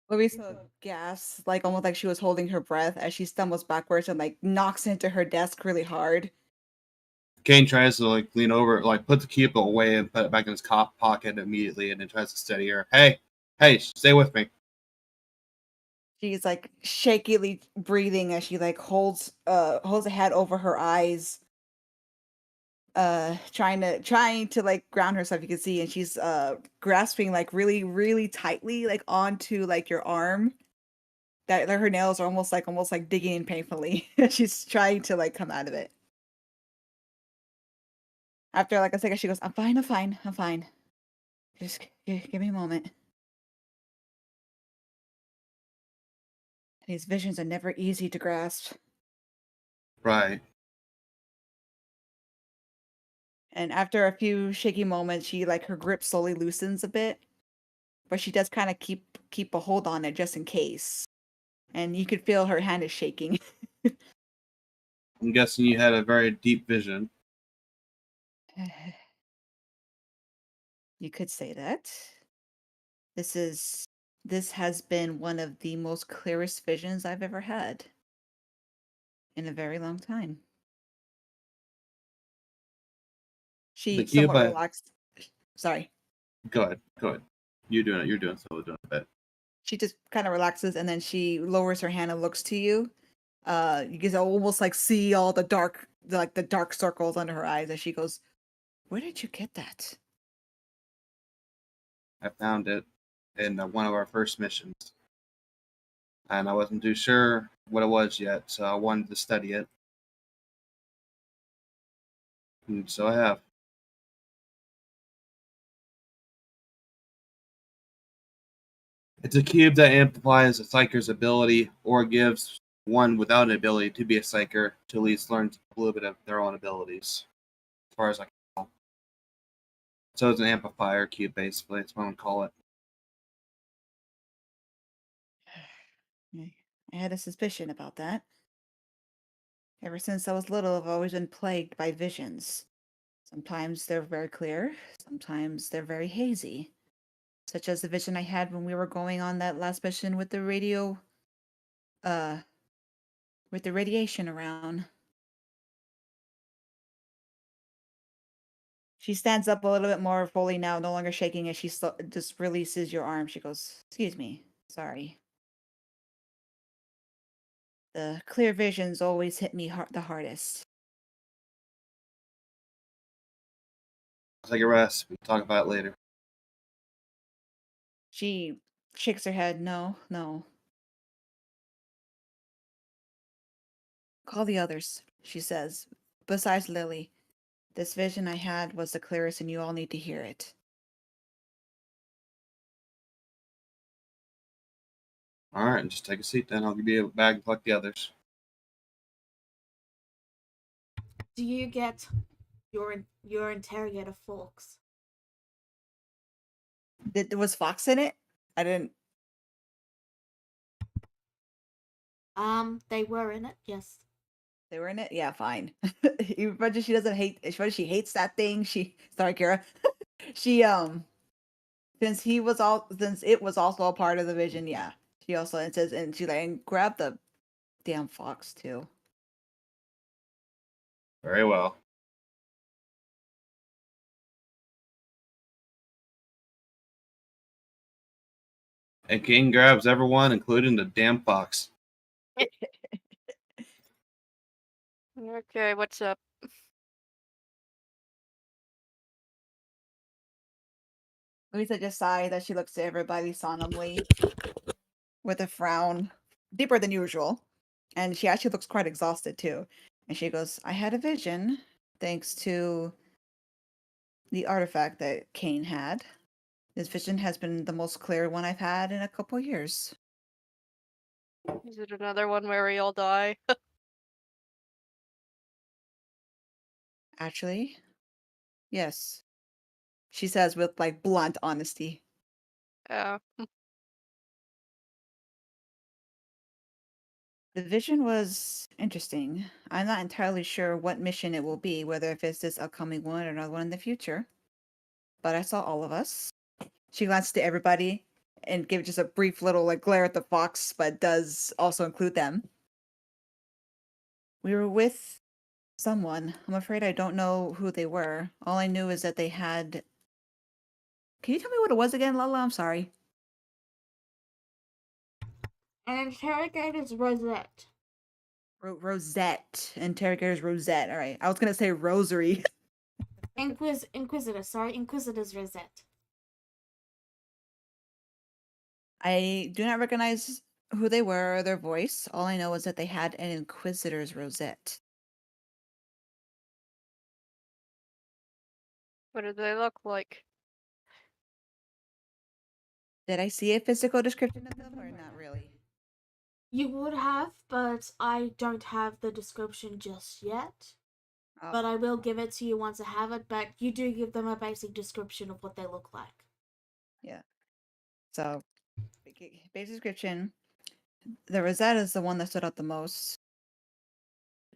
Louisa gasps, like almost like she was holding her breath as she stumbles backwards and like knocks into her desk really hard. Kane tries to like lean over, like put the cube away and put it back in his pocket immediately, and then tries to steady her. Hey, stay with me. She's like shakily breathing as she like holds the head over her eyes, trying to like ground herself. You can see, and she's grasping like really really tightly like onto like your arm. That her nails are almost like digging in painfully. She's trying to like come out of it. After like a second, she goes, I'm fine. Just give me a moment." These visions are never easy to grasp. Right. And after a few shaky moments, her grip slowly loosens a bit, but she does kind of keep a hold on it just in case. And you could feel her hand is shaking. I'm guessing you had a very deep vision. You could say that. This has been one of the most clearest visions I've ever had in a very long time. The She cube, somewhat relaxed. Sorry. go ahead. Go ahead. You're doing so doing a bit. She just kind of relaxes and then she lowers her hand and looks to you. You can almost like see all the dark circles under her eyes as she goes, "Where did you get that?" I found it in one of our first missions, and I wasn't too sure what it was yet, so I wanted to study it. And so I have. It's a cube that amplifies a psyker's ability or gives one without an ability to be a psyker to at least learn a little bit of their own abilities, as far as I can tell. So it's an amplifier cube, basically. That's what I'm going to call it. I had a suspicion about that. Ever since I was little, I've always been plagued by visions. Sometimes they're very clear, sometimes they're very hazy. Such as the vision I had when we were going on that last mission with the with the radiation around. She stands up a little bit more fully now, no longer shaking as she just releases your arm. She goes, "Excuse me, sorry. The clear visions always hit me the hardest." Take a rest. We can talk about it later. She shakes her head. No, no. Call the others, she says. Besides Lily, this vision I had was the clearest and you all need to hear it. All right, just take a seat then. I'll give you a bag and collect the others. Do you get your interrogator forks? Was Fox in it? I didn't. They were in it, yes. They were in it? Yeah, fine. Imagine she doesn't hate. Imagine she hates that thing. Sorry, Kara. She since it was also a part of the vision. Yeah, she also it says and she like grab the damn fox too. Very well. And King grabs everyone, including the damn fox. Okay, what's up? Lisa just sighed as she looks at everybody solemnly with a frown, deeper than usual, and she actually looks quite exhausted too. And she goes, "I had a vision, thanks to the artifact that Kane had. This vision has been the most clear one I've had in a couple years." Is it another one where we all die? Actually, yes, she says with like blunt honesty. Oh. The vision was interesting. I'm not entirely sure what mission it will be, whether if it's this upcoming one or another one in the future. But I saw all of us. She glances to everybody and gives just a brief little like glare at the fox, but does also include them. We were with someone. I'm afraid I don't know who they were. All I knew is that they had. Can you tell me what it was again, Lala? I'm sorry. An interrogator's rosette. Rosette. Interrogator's Rosette. All right. I was gonna say rosary. Inquisitor's rosette. I do not recognize who they were or their voice. All I know is that they had an Inquisitor's Rosette. What do they look like? Did I see a physical description of them or not really? You would have, but I don't have the description just yet. Oh, But I will give it to you once I have it. But you do give them a basic description of what they look like. yeah. So, basic description. The Rosetta is the one that stood out the most.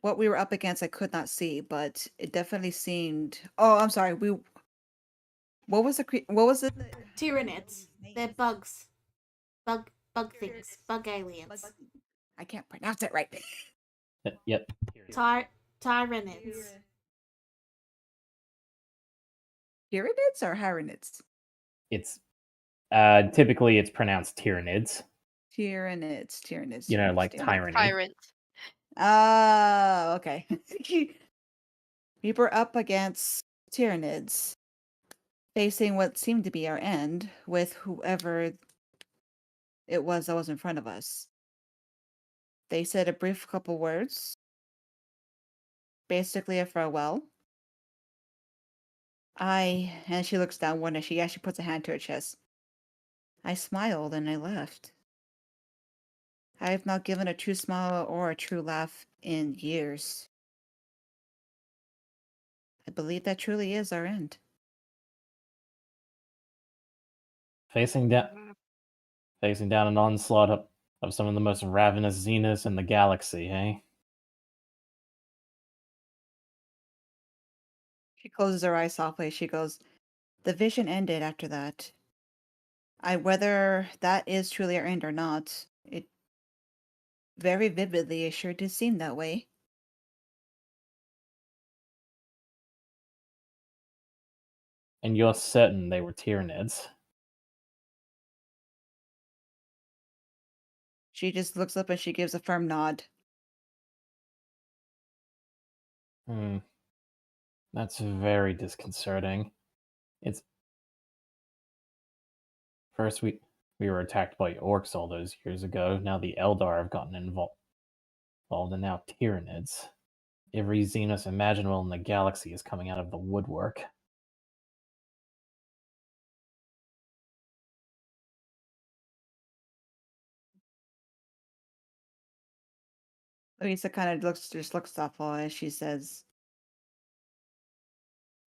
What we were up against, I could not see, but it definitely seemed. Oh, I'm sorry. What was what was it? Tyranids. They're bugs. Bug things. Bug aliens. I can't pronounce it right. Yep. Tyranids. Tyranids or Haranids? It's typically it's pronounced Tyranids. Tyranids. You know, like Tyranids. tyranny. Tyrant. Oh, okay. We were up against Tyranids, facing what seemed to be our end with whoever it was that was in front of us. They said a brief couple words, basically a farewell. And she looks downward and she actually puts a hand to her chest. I smiled and I left. I have not given a true smile or a true laugh in years. I believe that truly is our end. Facing down an onslaught of some of the most ravenous Xenos in the galaxy, eh? She closes her eyes softly. She goes, the vision ended after that. Whether that is truly our end or not, it very vividly it sure did seem that way. And you're certain they were Tyranids? She just looks up and she gives a firm nod. That's very disconcerting. It's first we were attacked by orcs all those years ago. Now the Eldar have gotten involved, and now Tyranids. Every Xenos imaginable in the galaxy is coming out of the woodwork. Lisa kind of looks thoughtful as she says,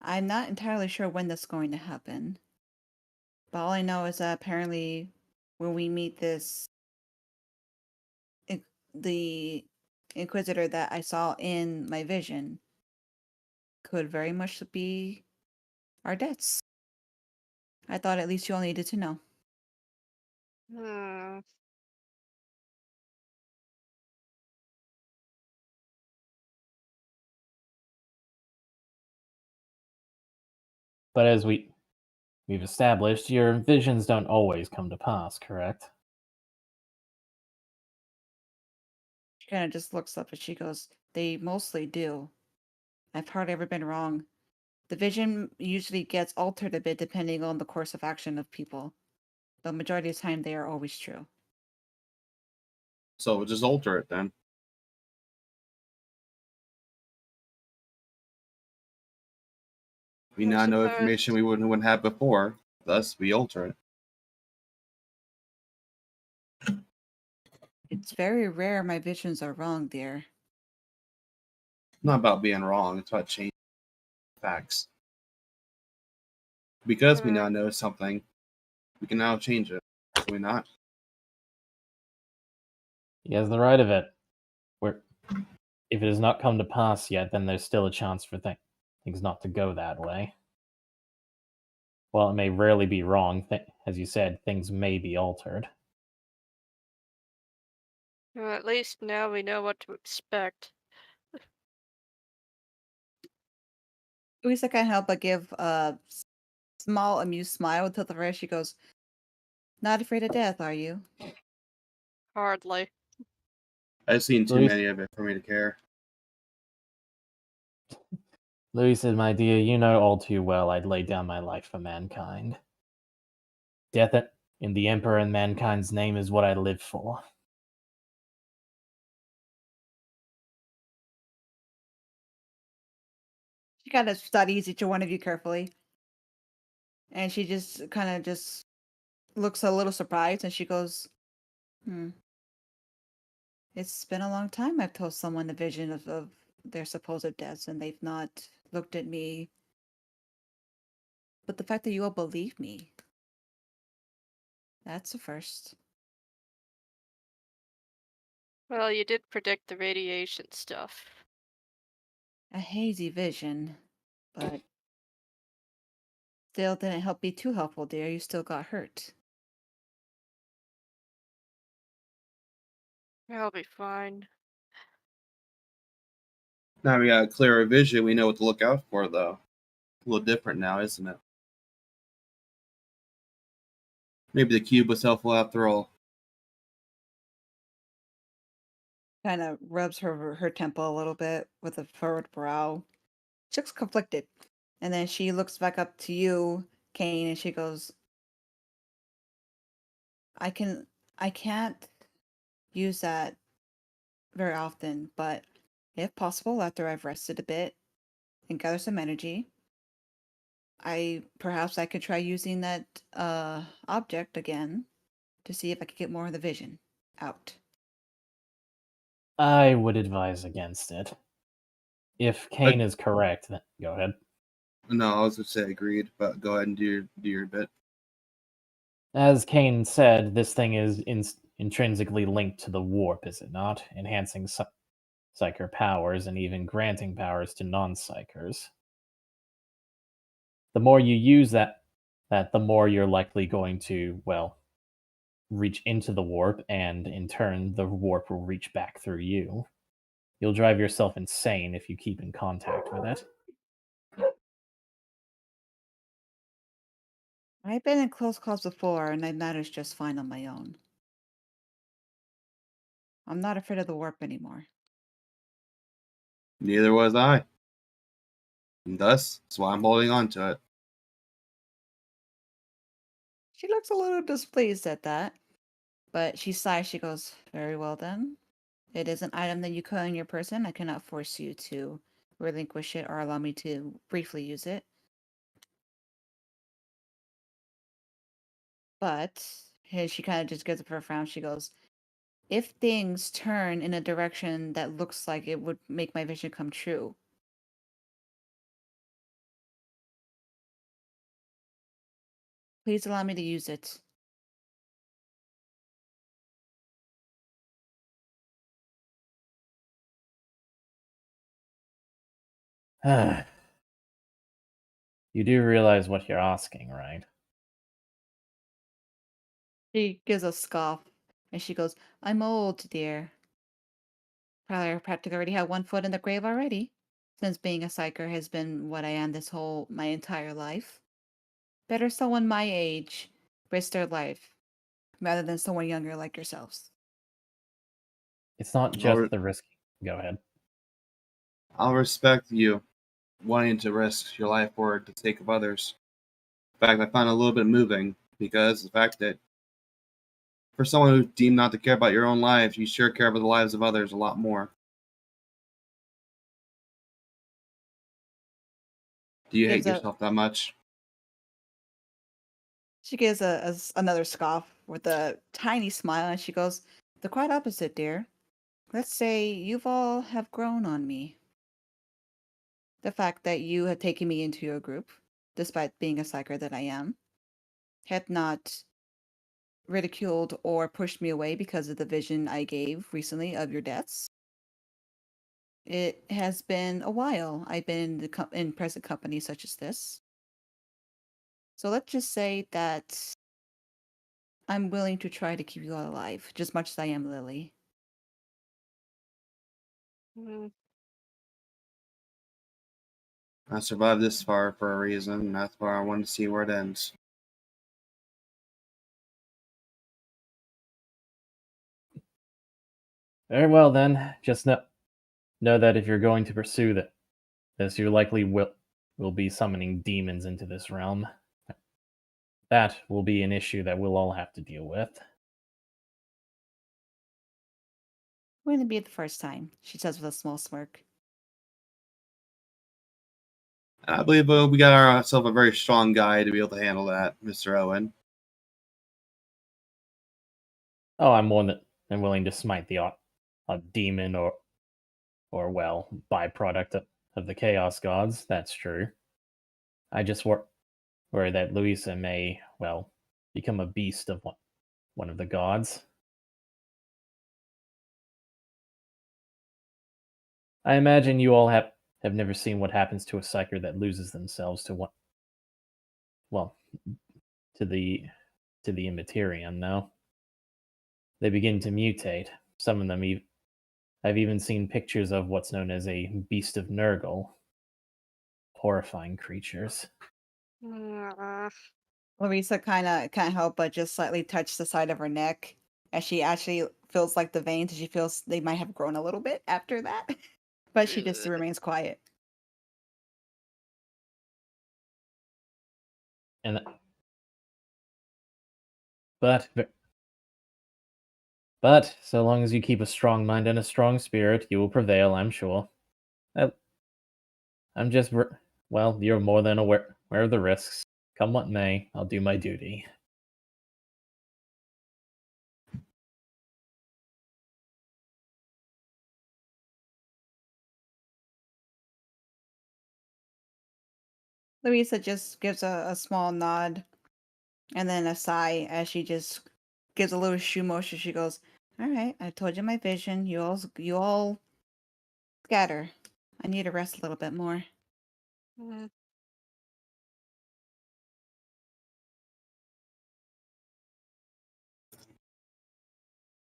I'm not entirely sure when that's going to happen. But all I know is that apparently when we meet the Inquisitor that I saw in my vision could very much be our deaths. I thought at least you all needed to know. Hmm. But as we've established, your visions don't always come to pass, correct? She kind of just looks up and she goes, they mostly do. I've hardly ever been wrong. The vision usually gets altered a bit depending on the course of action of people. The majority of the time, they are always true. So we'll just alter it then. We I now know suppose. information we wouldn't have before. Thus, we alter it. It's very rare my visions are wrong, dear. Not about being wrong. It's about changing facts. Because we now know something, we can now change it. Can we not? He has the right of it. If it has not come to pass yet, then there's still a chance for things not to go that way. While it may rarely be wrong, as you said, things may be altered. Well, at least now we know what to expect. Louisa can't help but give a small, amused smile to the rest. She goes, not afraid of death, are you? Hardly. I've seen too Louis- many of it for me to care. Louis said, my dear, you know all too well I'd lay down my life for mankind. Death in the Emperor and mankind's name is what I live for. She kind of studies each one of you carefully. And she just kind of just looks a little surprised and she goes, It's been a long time I've told someone a vision of their supposed deaths and they've not looked at me. But the fact that you all believe me, that's a first. Well, you did predict the radiation stuff. A hazy vision, but still didn't help be too helpful, dear. You still got hurt. I'll be fine. Now we got a clearer vision. We know what to look out for, though. A little different now, isn't it? Maybe the cube was helpful after all. Kind of rubs her temple a little bit with a furrowed brow. She looks conflicted. And then she looks back up to you, Kane, and she goes, I can't use that very often, but if possible, after I've rested a bit and gather some energy, perhaps I could try using that object again to see if I could get more of the vision out. I would advise against it. If Kane is correct, then go ahead. No, I was going to say agreed, but go ahead and do your bit. As Kane said, this thing is intrinsically linked to the warp, is it not? Enhancing psyker powers and even granting powers to non-psykers. The more you use that, the more you're likely going to, well, reach into the warp, and in turn, the warp will reach back through you. You'll drive yourself insane if you keep in contact with it. I've been in close calls before, and I've managed just fine on my own. I'm not afraid of the warp anymore. Neither was I. And thus, that's why I'm holding on to it. She looks a little displeased at that, but she sighs. She goes, very well then. It is an item that you put on your person. I cannot force you to relinquish it or allow me to briefly use it. But she kind of just gives up her frown. She goes, if things turn in a direction that looks like it would make my vision come true, please allow me to use it. You do realize what you're asking, right? She gives a scoff and she goes, I'm old, dear. Practically already have one foot in the grave already, since being a psyker has been what I am my entire life. Better someone my age risk their life rather than someone younger like yourselves. It's not just the risk. Go ahead. I'll respect you wanting to risk your life for the sake of others. In fact, I find it a little bit moving because the fact that for someone who's deemed not to care about your own lives, you sure care about the lives of others a lot more. Do you hate yourself that much? She gives another scoff with a tiny smile and she goes, the quite opposite, dear. Let's say you've all have grown on me. The fact that you have taken me into your group, despite being a psyker that I am, have not ridiculed or pushed me away because of the vision I gave recently of your deaths. It has been a while I've been in present company such as this. So let's just say that I'm willing to try to keep you all alive, just as much as I am Lily. Mm. I survived this far for a reason, and that's why I wanted to see where it ends. Very well then. Just know that if you're going to pursue this, you likely will be summoning demons into this realm. That will be an issue that we'll all have to deal with. Wouldn't be the first time, she says with a small smirk. I believe we got ourselves a very strong guy to be able to handle that, Mr. Owen. Oh, I'm more than willing to smite the a demon or well, byproduct of the Chaos Gods. That's true. I just worry that Louisa may, well, become a beast of one of the gods. I imagine you all have never seen what happens to a psyker that loses themselves to what, well, to the Immaterium, no? They begin to mutate. Some of them I've even seen pictures of what's known as a beast of Nurgle. Horrifying creatures. Larissa kind of can't help but just slightly touch the side of her neck as she actually feels like the veins, and she feels they might have grown a little bit after that. But she just remains quiet. And but so long as you keep a strong mind and a strong spirit, you will prevail, I'm sure. I'm just well, you're more than aware of the risks. Come what may, I'll do my duty. Larissa just gives a small nod and then a sigh as she just gives a little shoe motion. She goes, "All right, I told you my vision. You all scatter. I need to rest a little bit more." Mm.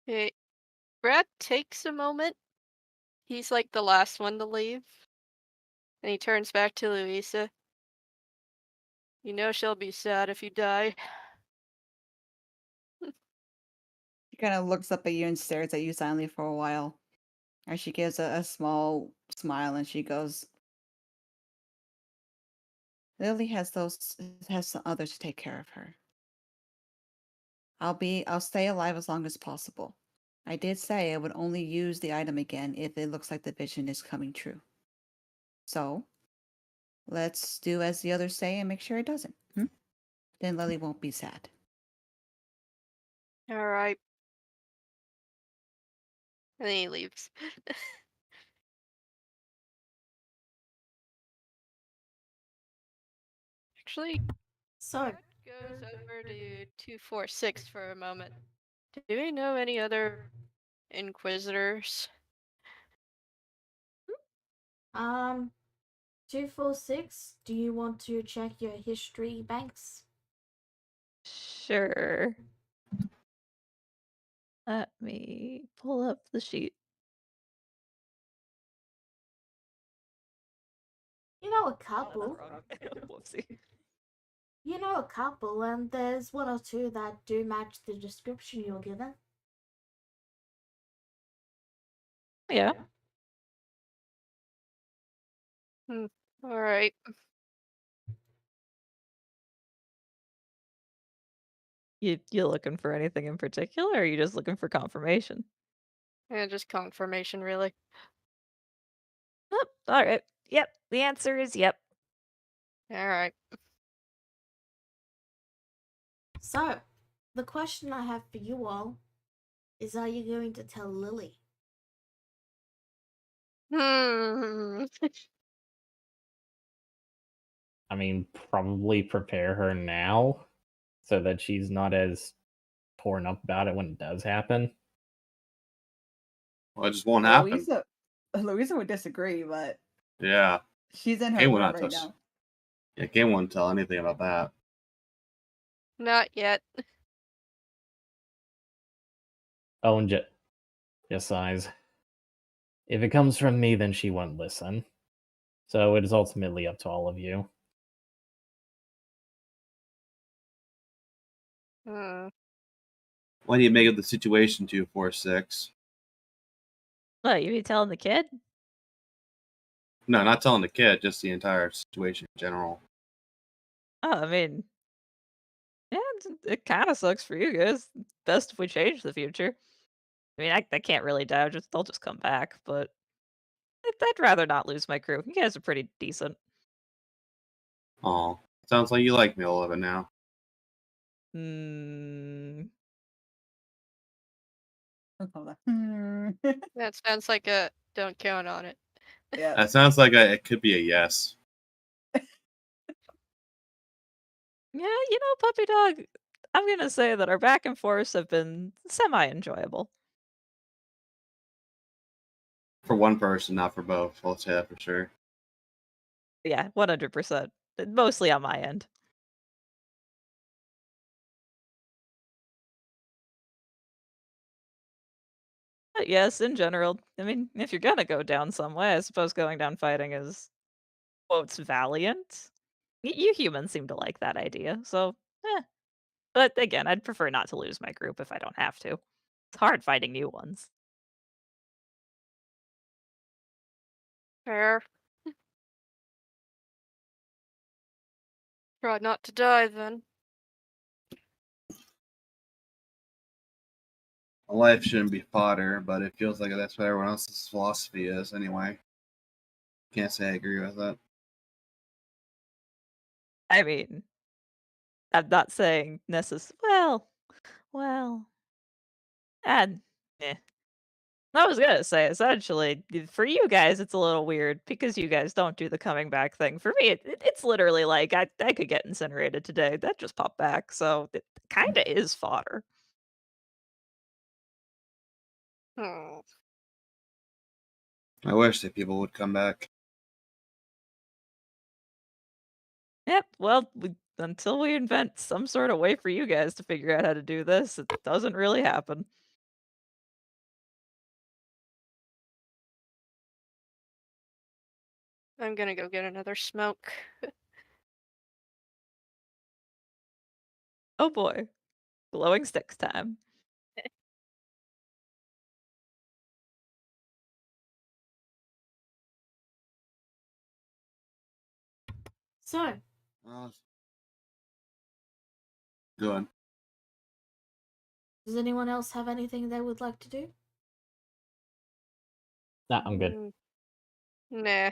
Okay. Brad takes a moment. He's like the last one to leave. And he turns back to Louisa. You know she'll be sad if you die. She kind of looks up at you and stares at you silently for a while. As she gives a small smile and she goes, "Lily has some others to take care of her. I'll stay alive as long as possible. I did say I would only use the item again if it looks like the vision is coming true. So let's do as the others say and make sure it doesn't. Then Lily won't be sad." Alright. And then he leaves. Actually, So, Brad goes over to 246 for a moment. Do we know any other Inquisitors? 246, do you want to check your history banks? Sure. Let me pull up the sheet. You know a couple. Whoopsie. You know a couple, and there's one or two that do match the description you're given. Yeah. Alright. You looking for anything in particular, or are you just looking for confirmation? Yeah, just confirmation, really. Oh, all right. Yep. The answer is yep. Alright. So, the question I have for you all is, are you going to tell Lily? Hmm. I mean, probably prepare her now so that she's not as torn up about it when it does happen. Well, it just won't happen. Louisa would disagree, but Yeah. she's in her Kay will room not right touch. now. Yeah, Kay won't tell anything about that. Not yet. Owen just sighs. If it comes from me, then she won't listen. So it is ultimately up to all of you. Hmm. What do you make of the situation, 246? What, you be telling the kid? No, not telling the kid, just the entire situation in general. Oh, I mean, yeah, it kind of sucks for you guys. Best if we change the future. I mean, I can't really die. They'll just come back, but I'd rather not lose my crew. You guys are pretty decent. Oh, sounds like you like me a little bit now. Hmm. That sounds like a don't count on it. Yeah. That sounds like it could be a yes. Yeah, puppy dog, I'm gonna say that our back and forths have been semi-enjoyable. For one person, not for both. I'll say that for sure. Yeah, 100%. Mostly on my end. But yes, in general, I mean, if you're gonna go down some way, I suppose going down fighting is, quotes, valiant. You humans seem to like that idea, so, eh. But again, I'd prefer not to lose my group if I don't have to. It's hard finding new ones. Fair. Try not to die then. Life shouldn't be fodder, but it feels like that's what everyone else's philosophy is anyway. Can't say I agree with that. I mean, I'm not saying well, and eh. I was gonna say, essentially, for you guys, it's a little weird because you guys don't do the coming back thing. For me, it's literally like I could get incinerated today. That just popped back, so it kind of is fodder. Hmm. I wish that people would come back. Yep. Well, until we invent some sort of way for you guys to figure out how to do this, it doesn't really happen. I'm gonna go get another smoke. Oh boy, glowing sticks time. So, Good. does anyone else have anything they would like to do? Nah, I'm good. Nah.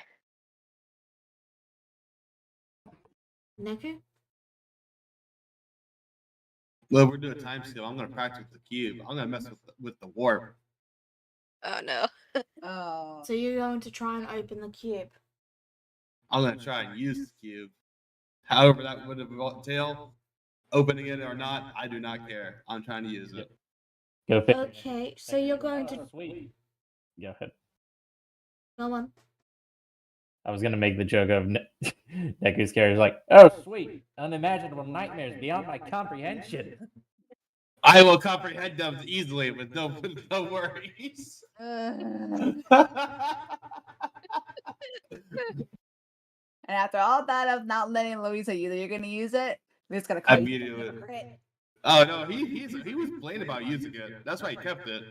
Neku? Well, we're doing a time skill. I'm gonna practice with the cube. I'm gonna mess with the warp. Oh no. Oh. So you're going to try and open the cube. I'm gonna try and use the cube. However, that would entail opening it or not. I do not care. I'm trying to use it. Go fit. Okay, so you're going to Sweet. Go ahead. go on. I was gonna make the joke of Neku's character is like, oh sweet, unimaginable nightmares beyond my comprehension. I will comprehend them easily with no worries. And after all that of not letting Louisa use it, you're gonna use it. We're just gonna call Immediately. you hypocrite. Oh no, he was playing about using it. That's why he kept it.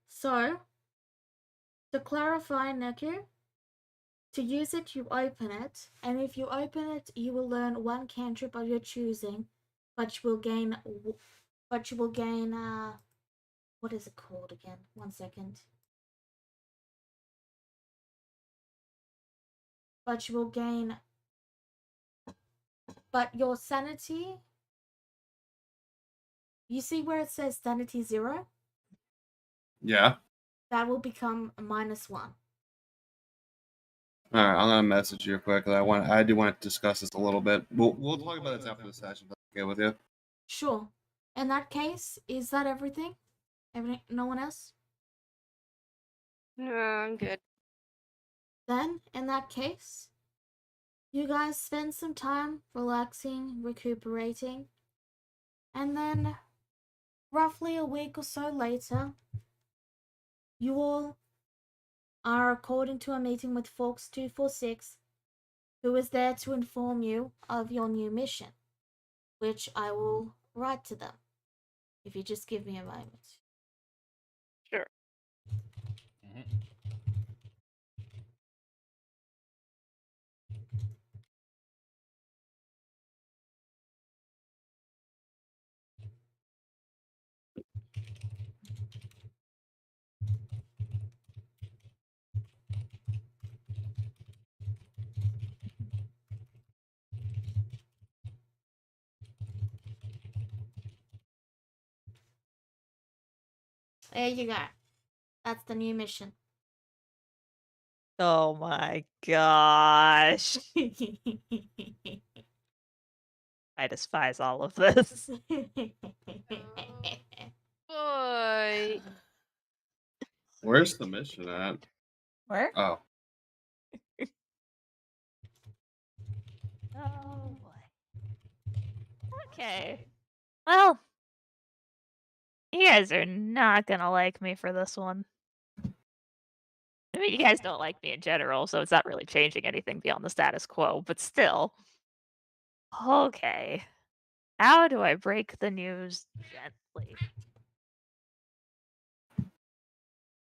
So, to clarify, Neku, to use it, you open it, and if you open it, you will learn one cantrip of your choosing, but you will gain, what is it called again? 1 second. But you will gain, but your sanity, you see where it says sanity 0? Yeah. That will become a -1. All right, I'm gonna message you quick. I do want to discuss this a little bit. We'll talk about this after the session. If that's okay with you? Sure. In that case, is that everything? No one else? No, I'm good. Then, in that case, you guys spend some time relaxing, recuperating, and then roughly a week or so later, you all are according to a meeting with Forks 246, who is there to inform you of your new mission, which I will write to them. If you just give me a moment. Sure. There you go. That's the new mission. Oh my gosh. I despise all of this. Boy. Where's the mission at? Where? Oh, Oh boy. Okay. Well, you guys are not gonna like me for this one. I mean, you guys don't like me in general, so it's not really changing anything beyond the status quo, but still. Okay. How do I break the news gently?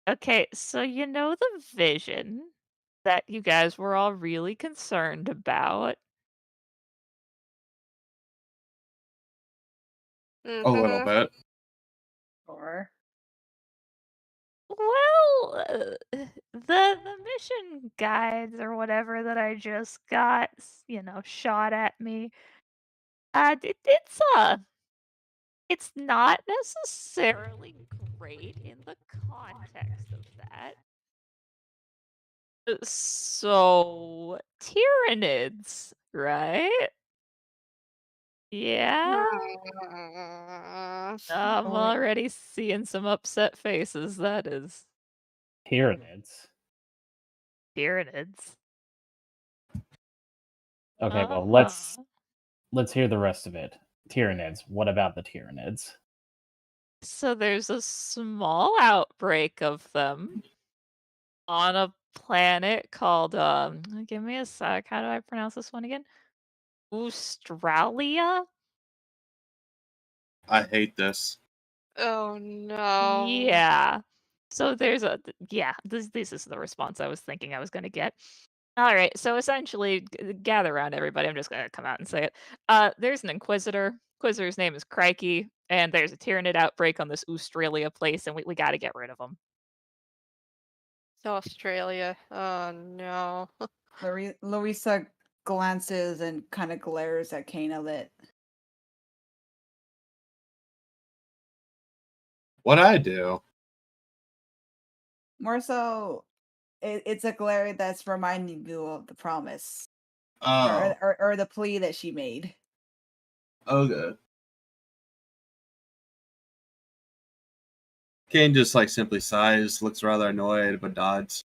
Okay, so you know the vision that you guys were all really concerned about? a little Mhm. bit. Or Well, the mission guides or whatever that I just got, shot at me. It's not necessarily great in the context of that. So, Tyranids, right? Yeah? I'm Or- already seeing some upset faces. That is Tyranids. Tyranids. Okay, well Uh-huh. let's hear the rest of it. Tyranids. What about the Tyranids? So there's a small outbreak of them on a planet called give me a sec. How do I pronounce this one again? Australia? I hate this. Oh no. Yeah. So there's this is the response I was thinking I was going to get. All right. So essentially gather around everybody. I'm just going to come out and say it. There's an inquisitor. Inquisitor's name is Crikey, and there's a Tyranid outbreak on this Australia place, and we got to get rid of them. It's Australia. Oh no. Louisa glances and kind of glares at Kana Lit. What'd I do? More so, it's a glare that's reminding you of the promise Oh, or the plea that she made. okay. Kane just like simply sighs, looks rather annoyed, but nods.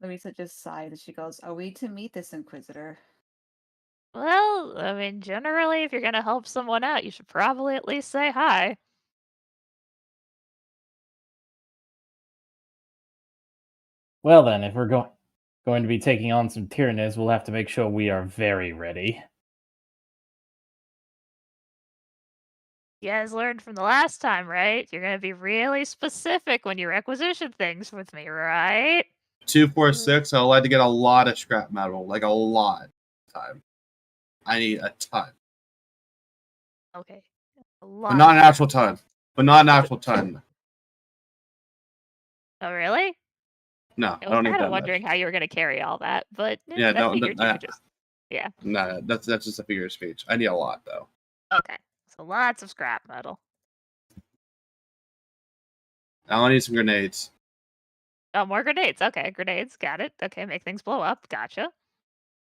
Louisa just sighs and she goes, "Are we to meet this Inquisitor?" Well, I mean, generally, if you're going to help someone out, you should probably at least say hi. Well then, if we're going to be taking on some Tyranids, we'll have to make sure we are very ready. You guys learned from the last time, right? You're going to be really specific when you requisition things with me, right? 246. I would like to get a lot of scrap metal, like a lot. Time. I need a ton, Okay. A but lot not of an actual ton. But not an actual ton. Oh, really? No, I I was don't need kind of that much. wondering how you were going to carry all that, but Yeah, I no, figured you could just. Yeah. no, that's just a figure of speech. I need a lot though. Okay. So lots of scrap metal. I only need some grenades. Oh, more grenades. Okay, grenades. Got it. Okay, make things blow up. Gotcha.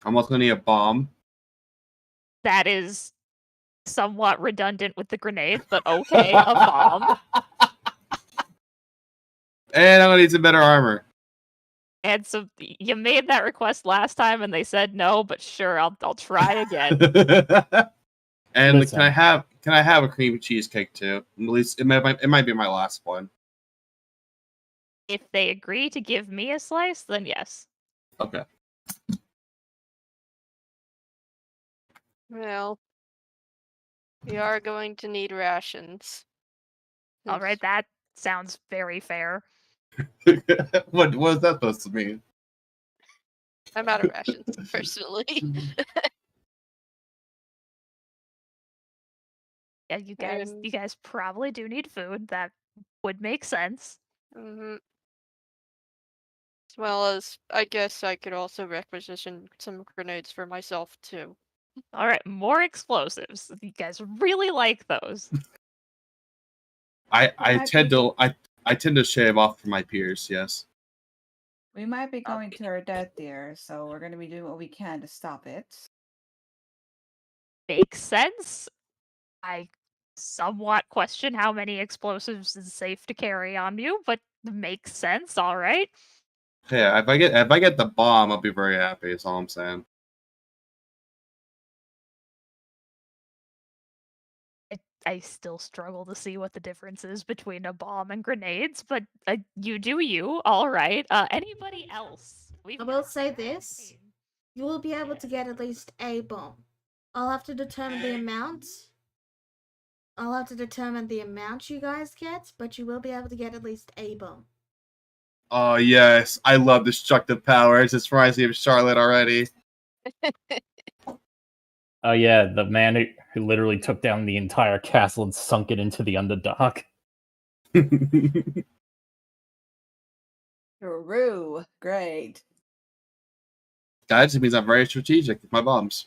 I'm also gonna need a bomb. That is somewhat redundant with the grenade, but okay, a bomb. And I'm gonna need some better armor. And so you made that request last time, and they said no. But sure, I'll try again. And Listen. can I have a cream cheesecake too? At least it might be my last one. If they agree to give me a slice, then yes. Okay. Well, we are going to need rations. All right, that sounds very fair. What is that supposed to mean? I'm out of rations, personally. Yeah, you guys probably do need food. That would make sense. Mm-hmm. As well as, I guess I could also requisition some grenades for myself, too. All right, more explosives. You guys really like those. I might tend be- to I tend to shave off from my peers. Yes. We might be going to our death here, so we're going to be doing what we can to stop it. Makes sense. I somewhat question how many explosives is safe to carry on you, but makes sense. All right. Yeah. If I get the bomb, I'll be very happy. That's all I'm saying. I still struggle to see what the difference is between a bomb and grenades, but you do you. All right. Anybody else? I will say this. You will be able to get at least a bomb. I'll have to determine the amount. I'll have to determine the amount you guys get, but you will be able to get at least a bomb. Oh yes, I love destructive powers. It reminds me of Charlotte already. Oh yeah, the man who literally took down the entire castle and sunk it into the underdark. True. Great. That just means I'm very strategic with my bombs.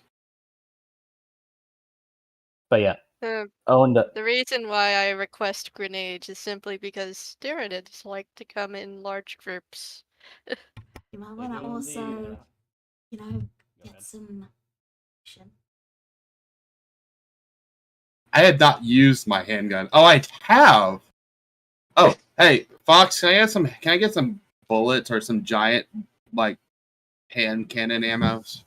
But yeah. The Oh, and the reason why I request grenades is simply because Tyranids like to come in large groups. You might want to also, get some. I had not used my handgun. Oh, I have. Oh, hey, Fox, can I get some bullets or some giant like hand cannon ammos?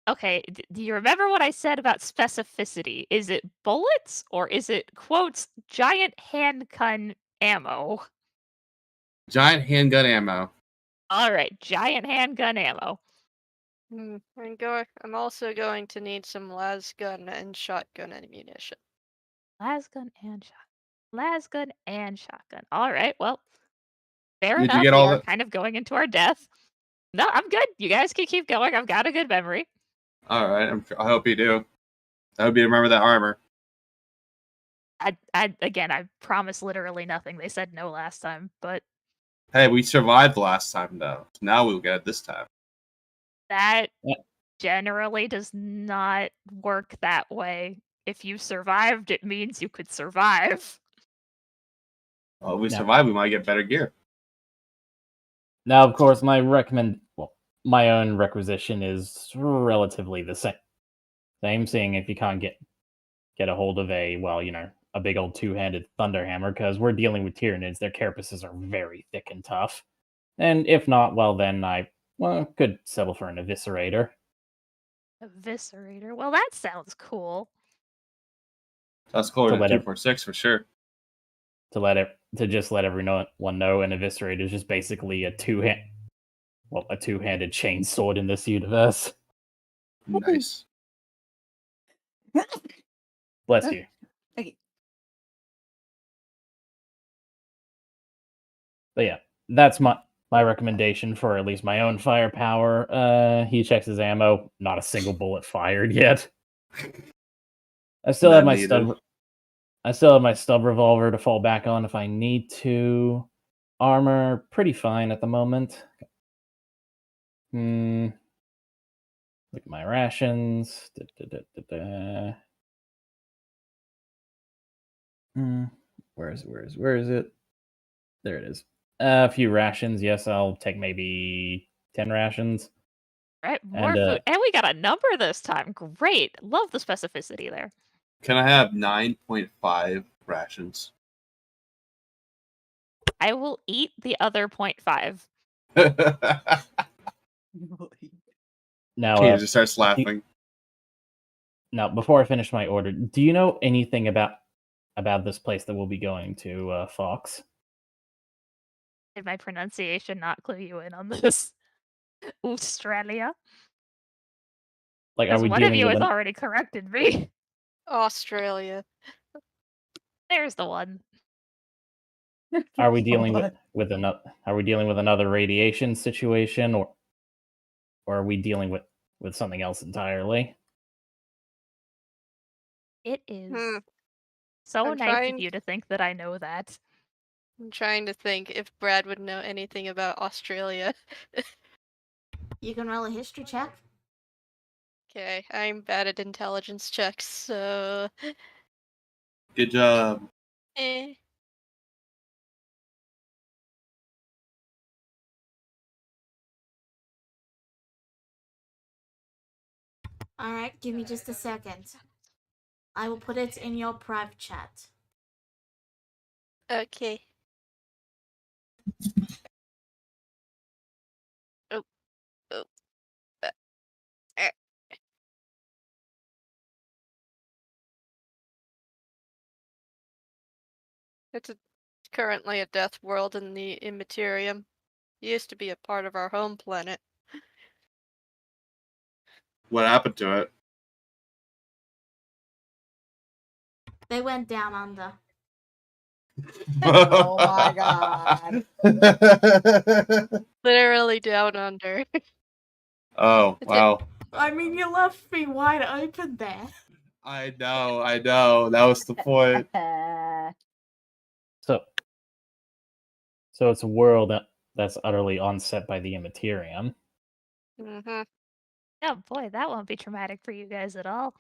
Okay, do you remember what I said about specificity? Is it bullets or is it quotes giant handgun ammo? Giant handgun ammo. All right, giant handgun ammo. I'm also going to need some lasgun and shotgun ammunition. Lasgun and shotgun. Lasgun and shotgun. All right, well, fair Did you enough. get We all are that? kind of going into our death. No, I'm good. You guys can keep going. I've got a good memory. All right, I hope you do. I hope you remember that armor. I promise literally nothing. They said no last time, but Hey, we survived last time though. Now we'll get it this time. that Yeah. generally does not work that way. If you survived, it means you could survive. Well, if we No. survive, we might get better gear. Now, of course, my own requisition is relatively the same. Seeing if you can't get a hold of a big old two-handed thunderhammer, because we're dealing with Tyranids. Their carapaces are very thick and tough. And if not, well, then I could settle for an eviscerator. Eviscerator. Well, that sounds cool. That's cooler To than let it- 246 for sure. To just let everyone know, an eviscerator is just basically a two-handed chainsword in this universe. Nice. Bless you. Thank you. But yeah, that's my recommendation for at least my own firepower. He checks his ammo. Not a single bullet fired yet. I still have my stub. I still have my stub revolver to fall back on if I need to. Armor, pretty fine at the moment. Look at my rations. Where is it? There it is. A few rations. Yes, I'll take maybe 10 rations. Right, more And, food. And we got a number this time. Great. Love the specificity there. Can I have 9.5 rations? I will eat the other 0.5. Now, Tina just starts laughing. Now, before I finish my order, do you know anything about this place that we'll be going to, Fox? Did my pronunciation not clue you in on this? Australia? Like, are Because we one of dealing you with has already corrected me. Australia. There's the one. Are we dealing with another radiation situation, or are we dealing with something else entirely? It is Hmm. so I'm nice trying- of you to think that I know that. I'm trying to think if Brad would know anything about Australia. You can roll a history check. Okay, I'm bad at intelligence checks, so Good job. eh. Alright, give me just a second. I will put it in your private chat. Okay. Oh, oh. Eh. It's currently a death world in the Immaterium. It used to be a part of our home planet. What happened to it? They went down under. Oh my god. Literally down under. Oh, It's wow. I mean, you left me wide open there. I know. That was the point. So it's a world that's utterly onset by the Immaterium. Mm-hmm. Oh boy, that won't be traumatic for you guys at all.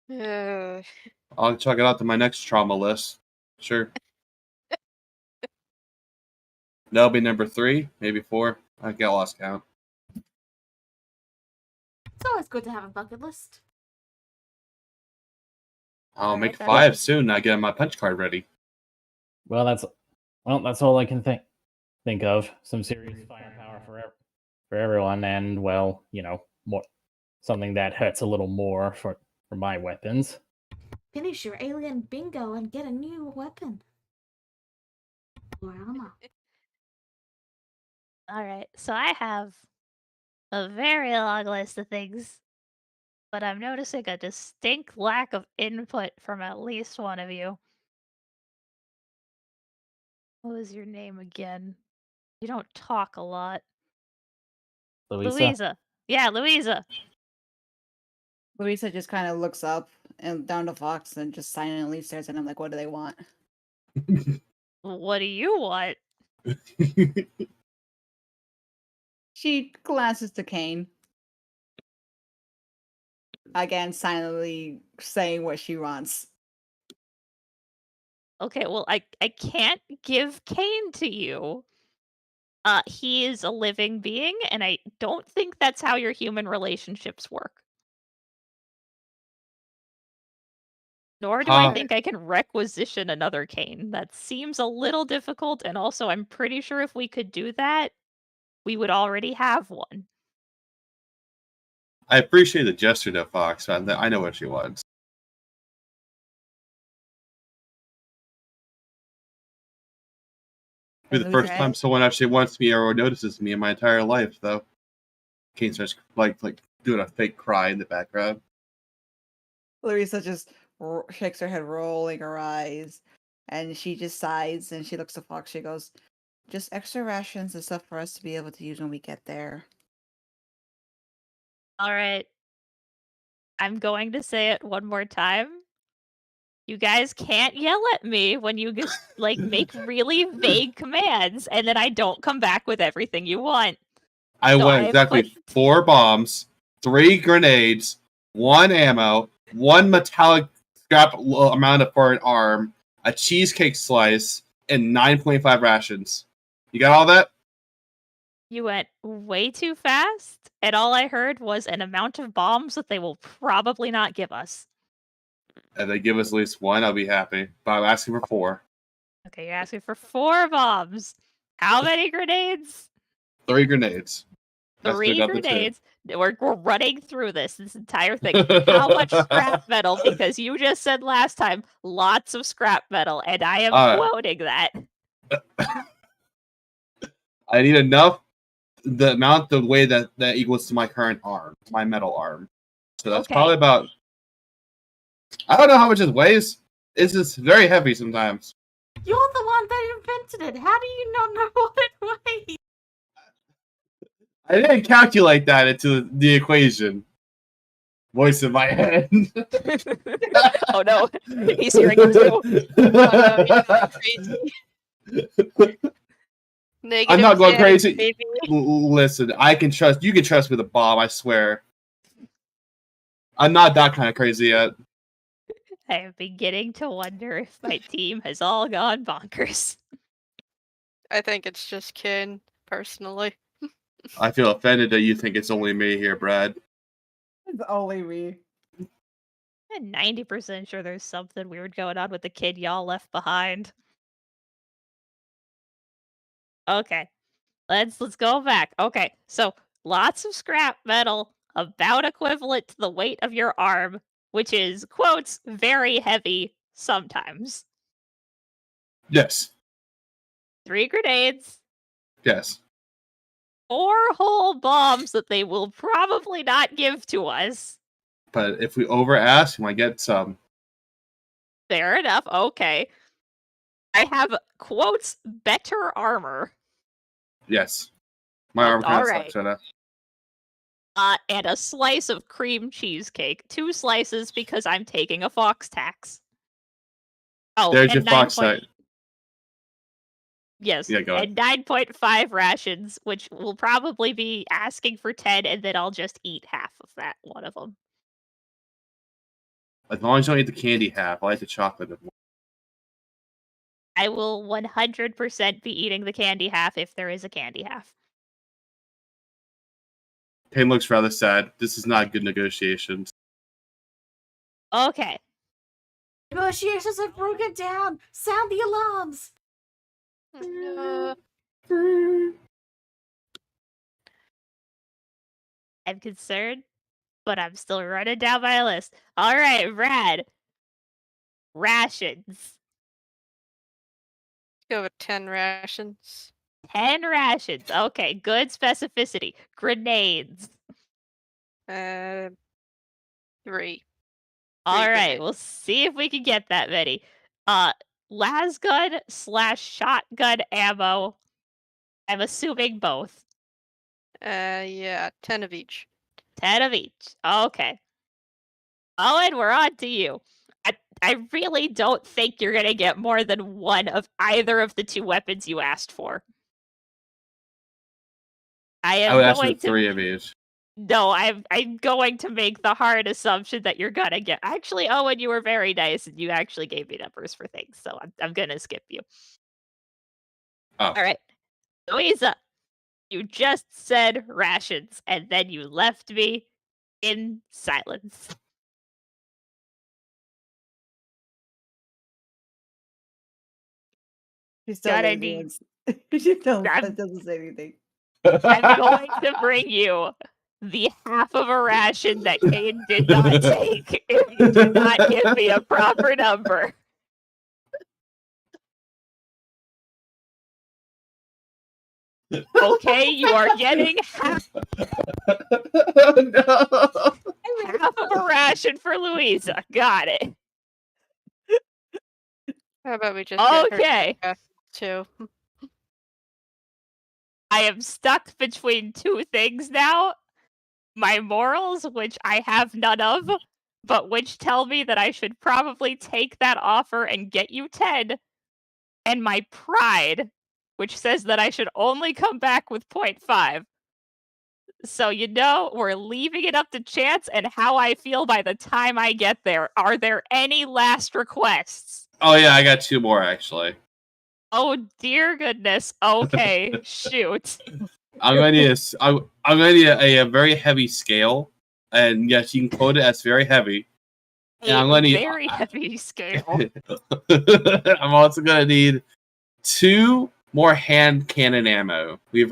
I'll check it out to my next trauma list. Sure. That'll be number 3, maybe 4. I get lost count. It's always good to have a bucket list. I'll Alright, make that 5 is- soon. I get my punch card ready. Well, that's all I can think of. Some serious firepower for everyone, and well, more something that hurts a little more for my weapons. Finish your alien bingo and get a new weapon. Or armor. Alright, so I have a very long list of things, but I'm noticing a distinct lack of input from at least one of you. What was your name again? You don't talk a lot. Louisa. Yeah, Louisa. Louisa just kind of looks up and down to Fox and just silently stares at him like, what do they want? What do you want? She glances to Kane. Again, silently saying what she wants. Okay, well, I can't give Kane to you. He is a living being, and I don't think that's how your human relationships work. Nor do I think I can requisition another Kane. That seems a little difficult, and also I'm pretty sure if we could do that, we would already have one. I appreciate the gesture to Fox. I know what she wants. It'll be the first time someone actually wants me or notices me in my entire life, though. Kane starts like doing a fake cry in the background. Louisa just shakes her head, rolling her eyes, and she just sighs and she looks to Fox. She goes, "Just extra rations and stuff for us to be able to use when we get there." All right. I'm going to say it one more time. You guys can't yell at me when you just make really vague commands, and then I don't come back with everything you want. I want exactly 4 bombs, 3 grenades, 1 ammo, 1 metallic scrap amount for an arm, a cheesecake slice, and 9.5 rations. You got all that? You went way too fast, and all I heard was an amount of bombs that they will probably not give us. If they give us at least 1, I'll be happy. But I'm asking for 4. Okay, you're asking for 4 bombs. How many grenades? 3 grenades. 3 grenades. We're running through this entire thing. How much scrap metal? Because you just said last time, lots of scrap metal, and I am quoting that. I need enough, the way that equals to my current arm, my metal arm. So that's probably about, I don't know how much it weighs. It's just very heavy sometimes. You're the one that invented it. How do you not know what it weighs? I didn't calculate that into the equation. Voice in my head. Oh no, he's hearing it too. I'm not going crazy. Listen, you can trust me with a bomb, I swear. I'm not that kind of crazy yet. I am beginning to wonder if my team has all gone bonkers. I think it's just Kin, personally. I feel offended that you think it's only me here, Brad. It's only me. I'm 90% sure there's something weird going on with the kid y'all left behind. Okay. Let's go back. Okay. So, lots of scrap metal, about equivalent to the weight of your arm, which is, quotes, very heavy sometimes. Yes. 3 grenades, Yes. 4 whole bombs that they will probably not give to us. But if we over ask, we might get some. Fair enough. Okay. I have, quotes, better armor. Yes. My arm kind of Alright. sucks right now. And a slice of cream cheesecake. 2 slices because I'm taking a fox tax. Oh, There's your and fox tax. Yes, Yeah, go ahead. and 9.5 rations, which will probably be asking for 10, and then I'll just eat half of that, one of them. As long as you don't eat the candy half, I like the chocolate. I will 100% be eating the candy half if there is a candy half. Payne looks rather sad. This is not good negotiations. Okay. Negotiations have broken down. Sound the alarms. I'm concerned, but I'm still running down my list. Alright, Brad. Rations. Go with 10 rations. 10 rations. Okay, good specificity. Grenades. 3. Alright, grenades. we'll see if we can get that many. Lasgun / shotgun ammo. I'm assuming both. Yeah, 10 of each. 10 of each. Okay. Owen, we're on to you. I really don't think you're gonna get more than one of either of the 2 weapons you asked for. I would ask for 3 of each. No, I'm going to make the hard assumption that you're gonna get. Actually, Owen, you were very nice, and you actually gave me numbers for things, so I'm gonna skip you. Oh. All right, Louisa, you just said rations, and then you left me in silence. She still Gotta lazy need- once. She I'm- doesn't say anything. I'm going to bring you the half of a ration that Kane did not take if you do not give me a proper number. Okay, you are getting half No. of a ration for Louisa. Got it. How about we just get her Okay. too? I am stuck between 2 things now. My morals, which I have none of, but which tell me that I should probably take that offer and get you 10. And my pride, which says that I should only come back with 0.5. So, we're leaving it up to chance and how I feel by the time I get there. Are there any last requests? Oh yeah, I got 2 more actually. Oh, dear goodness. Okay, shoot. I'm gonna need a very heavy scale, and yes, you can quote it as very heavy. And I'm gonna need very heavy scale. I'm also gonna need 2 more hand cannon ammo. We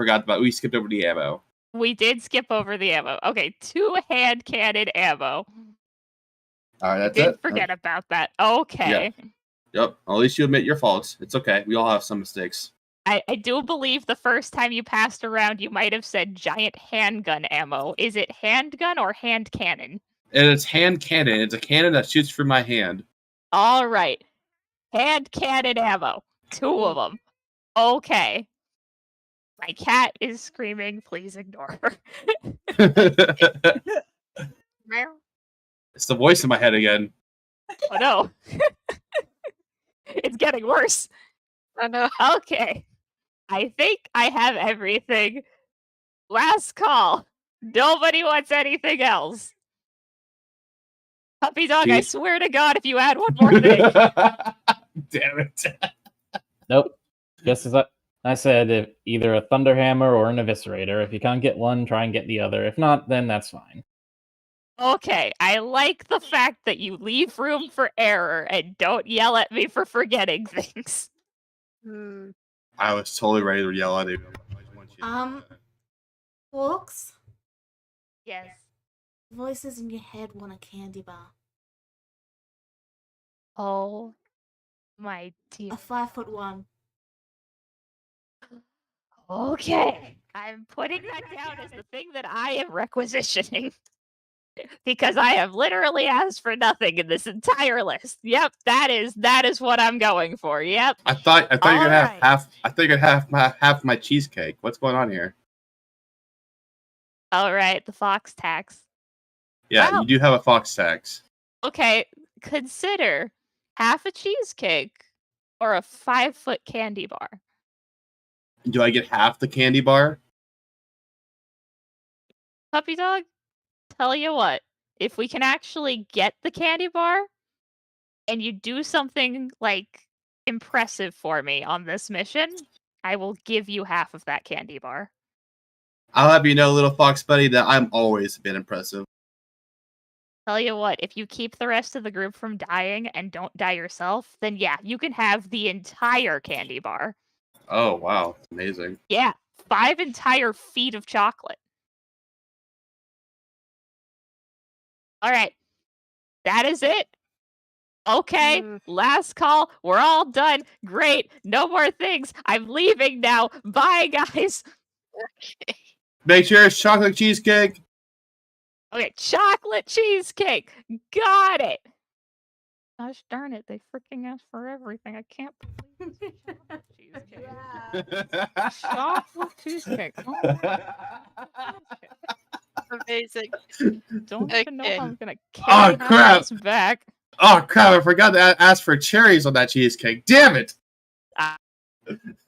skipped over the ammo. We did skip over the ammo. Okay, 2 hand cannon ammo. All right, that's Did it. forget about that. Okay. Yep. At least you admit your faults. It's okay. We all have some mistakes. I do believe the first time you passed around, you might have said giant handgun ammo. Is it handgun or hand cannon? And it's hand cannon. It's a cannon that shoots through my hand. All right. Hand cannon ammo. 2 of them. Okay. My cat is screaming. Please ignore her. It's the voice in my head again. Oh no. It's getting worse. I know. Okay. I think I have everything. Last call. Nobody wants anything else. Puppy dog, I Pete? swear to God, if you add one more thing. Damn it. Nope. Just as I said, either a Thunderhammer or an Eviscerator. If you can't get one, try and get the other. If not, then that's fine. Okay, I like the fact that you leave room for error and don't yell at me for forgetting things. Hmm. I was totally ready to yell at you. I just want you to know that. Forks, Yes. voices in your head want a candy bar. Oh my dear. A 5'1". Okay. I'm putting that down as the thing that I am requisitioning. Because I have literally asked for nothing in this entire list. Yep, that is what I'm going for. Yep. I thought you could have Alright. half. I think I'd have half my cheesecake. What's going on here? Alright, the fox tax. Yeah, Wow. you do have a fox tax. Okay, consider half a cheesecake or a 5-foot candy bar. Do I get half the candy bar? Puppy dog, tell you what, if we can actually get the candy bar and you do something like impressive for me on this mission, I will give you half of that candy bar. I'll have you know, little fox buddy, that I'm always been impressive. Tell you what, if you keep the rest of the group from dying and don't die yourself, then yeah, you can have the entire candy bar. Oh wow, amazing. Yeah, 5 entire feet of chocolate. Alright. That is it. Okay, last call. We're all done. Great. No more things. I'm leaving now. Bye, guys. Okay. Make sure it's chocolate cheesecake. Okay, chocolate cheesecake. Got it. Gosh darn it, they freaking asked for everything. I can't believe it's chocolate cheesecake. Chocolate cheesecake. Amazing. Don't even know Okay. how I'm gonna carry crap. this back. Oh crap! I forgot to ask for cherries on that cheesecake. Damn it!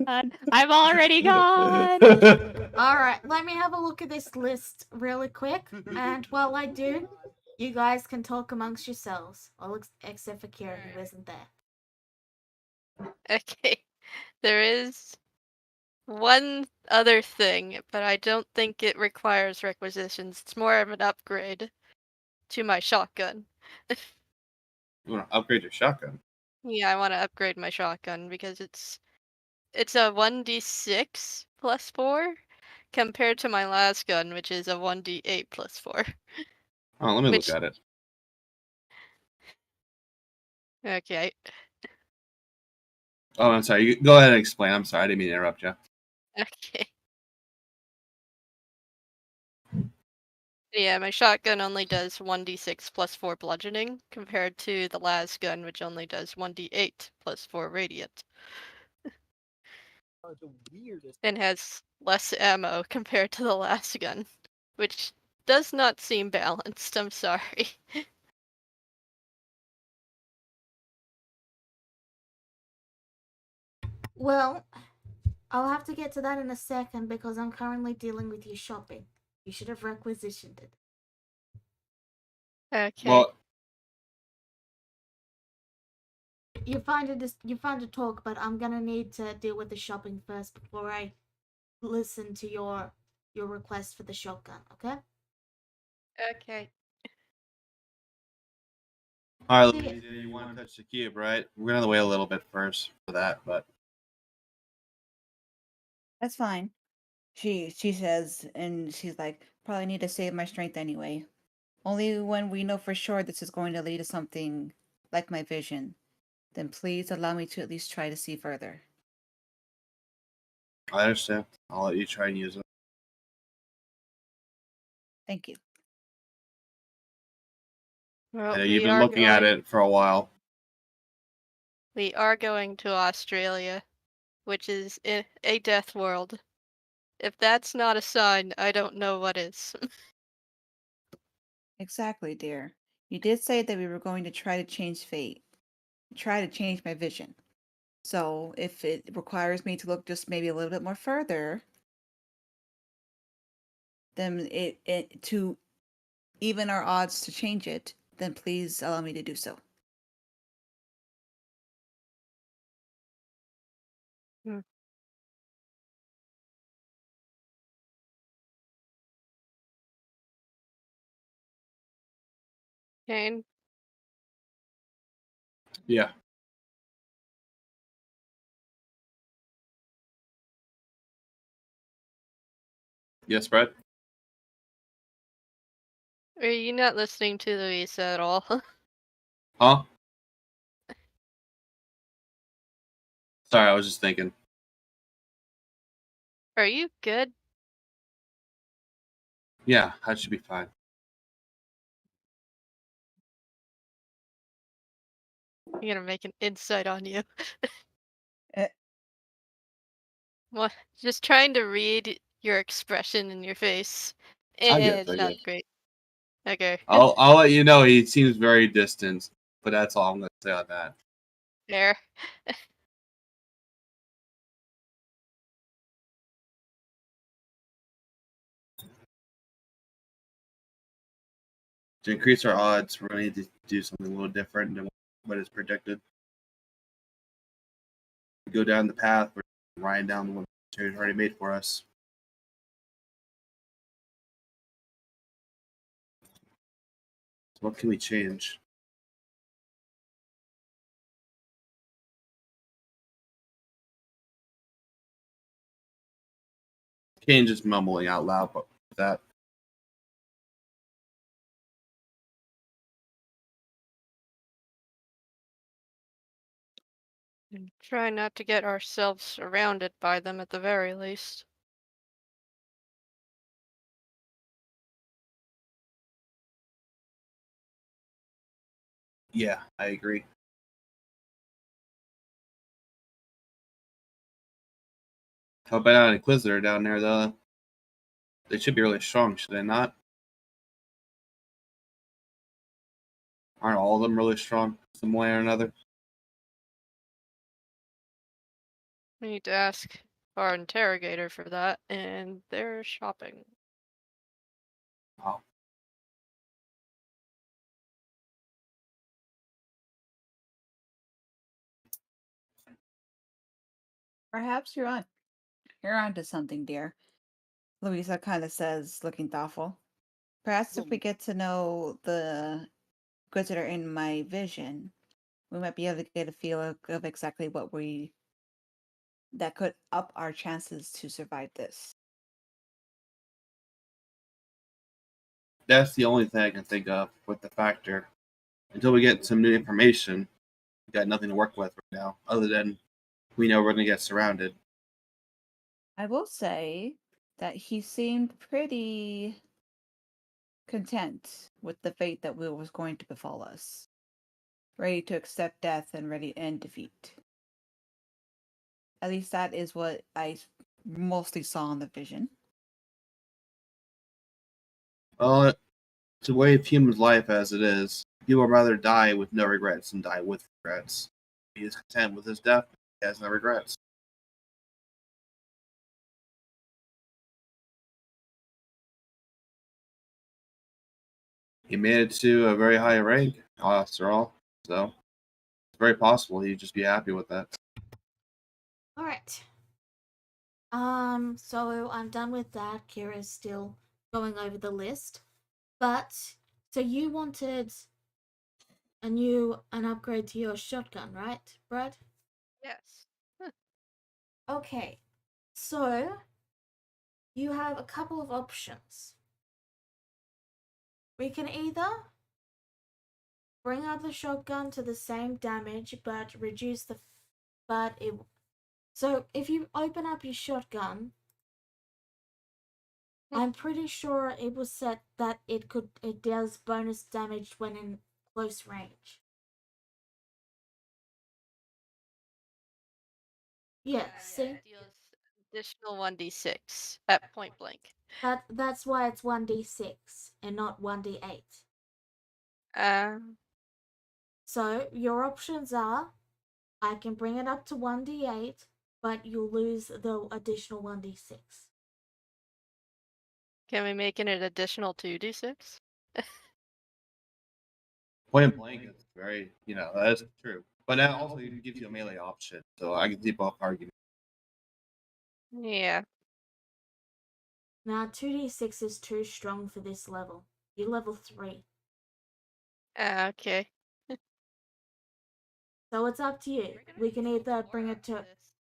I'm already gone. Alright, let me have a look at this list really quick. And while I do, you guys can talk amongst yourselves. All except for Kira, who isn't there. Okay. There is one other thing, but I don't think it requires requisitions. It's more of an upgrade to my shotgun. You want to upgrade your shotgun? Yeah, I want to upgrade my shotgun because it's a 1d6 plus 4 compared to my last gun, which is a 1d8 plus 4. Oh, let me Which- look at it. Okay. Oh, I'm sorry. You go ahead and explain. I'm sorry. I didn't mean to interrupt you. Okay. Yeah, my shotgun only does 1d6 plus 4 bludgeoning compared to the last gun, which only does 1d8 plus 4 radiant. And has less ammo compared to the last gun, which does not seem balanced. I'm sorry. Well, I'll have to get to that in a second because I'm currently dealing with your shopping. You should have requisitioned it. Okay. Well, You're fine to talk, but I'm gonna need to deal with the shopping first before I listen to your request for the shotgun, okay? Okay. all right, See ya. Louisa, you want to touch the cube, right? We're gonna wait a little bit first for that, but That's fine. She says, and she's like, probably need to save my strength anyway. Only when we know for sure this is going to lead to something like my vision, then please allow me to at least try to see further. I understand. I'll let you try and use it. Thank you. Well, I know you've we been are looking at going- it for a while. We are going to Australia, which is a death world. If that's not a sign, I don't know what is. Exactly, dear. You did say that we were going to try to change fate, try to change my vision. So if it requires me to look just maybe a little bit more further, then it to even our odds to change it, then please allow me to do so. Kane, Yeah. Yes, Brett? are you not listening to Louisa at all? Huh? Sorry, I was just thinking. Are you good? Yeah, that should be fine. I'm gonna make an insight on you. Eh. What? Just trying to read your expression in your face. I get And that, not yeah. great. Okay. I'll let you know he seems very distant, but that's all I'm gonna say on that. There. To increase our odds, we're gonna need to do something a little different than what is predicted. We go down the path, we're riding down the one that's already made for us. So what can we change? Kane just mumbling out loud, but with that. And try not to get ourselves surrounded by them at the very least. Yeah, I agree. How about an Inquisitor down there, though? They should be really strong, should they not? Aren't all of them really strong, some way or another? We need to ask our interrogator for that, and they're shopping. Oh. Perhaps you're onto something, dear. Louisa kind of says, looking thoughtful. Perhaps if we get to know the Inquisitor in my vision, we might be able to get a feel of exactly that could up our chances to survive this. That's the only thing I can think of with the factor. Until we get some new information, we got nothing to work with right now, other than we know we're going to get surrounded. I will say that he seemed pretty content with the fate that was going to befall us, ready to accept death and ready to end defeat. At least that is what I mostly saw in the vision. Well, it's a way of human life as it is. People would rather die with no regrets than die with regrets. He is content with his death. He has no regrets. He made it to a very high rank, after all. So it's very possible he'd just be happy with that. All right. So I'm done with that. Kira's still going over the list. But so you wanted an upgrade to your shotgun, right, Brad? Yes. Okay. So you have a couple of options. We can either bring up the shotgun to the same damage but reduce the but it so if you open up your shotgun, I'm pretty sure it was set that it does bonus damage when in close range. Yeah, see? It deals additional 1d6 at point blank. That's why it's 1d6 and not 1d8. Um, So your options are I can bring it up to 1d8, but you'll lose the additional 1d6. can we make it an additional 2d6? Point blank is very, that is true. But that also gives you a melee option, so I can see both arguments. Yeah. Now 2d6 is too strong for this level. You're level 3. Okay. So it's up to you. We're gonna We can be level either 4 bring it after to this.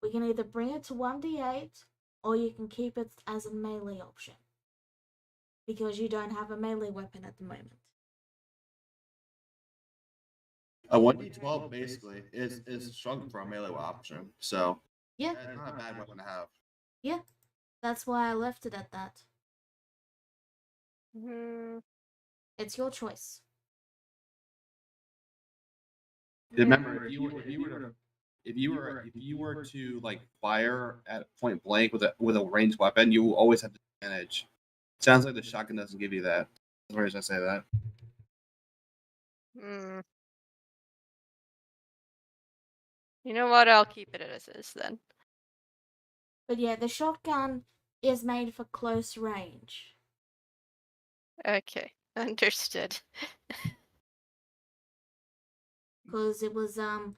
we can either bring it to 1d8 or you can keep it as a melee option. Because you don't have a melee weapon at the moment. A 1d12 basically is strong for a melee option, so Yeah, that's not a bad weapon to have. yeah. That's why I left it at that. Hmm. It's your choice. Remember, if you were to like fire at point blank with a ranged weapon, you will always have disadvantage. Sounds like the shotgun doesn't give you that. Where does I say that? Hmm. You know what? I'll keep it as is then. But yeah, the shotgun is made for close range. Okay. Understood. Because it was, I'm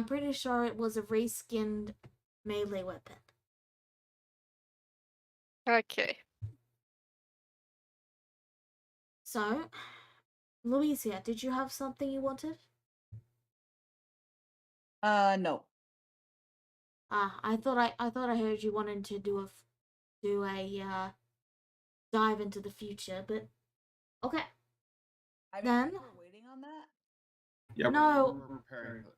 pretty sure it was a reskinned melee weapon. Okay. So, Louisia, did you have something you wanted? No. I thought I heard you wanted to do a dive into the future, but okay. I mean, Then we're waiting on that. Yeah, No. we're preparing for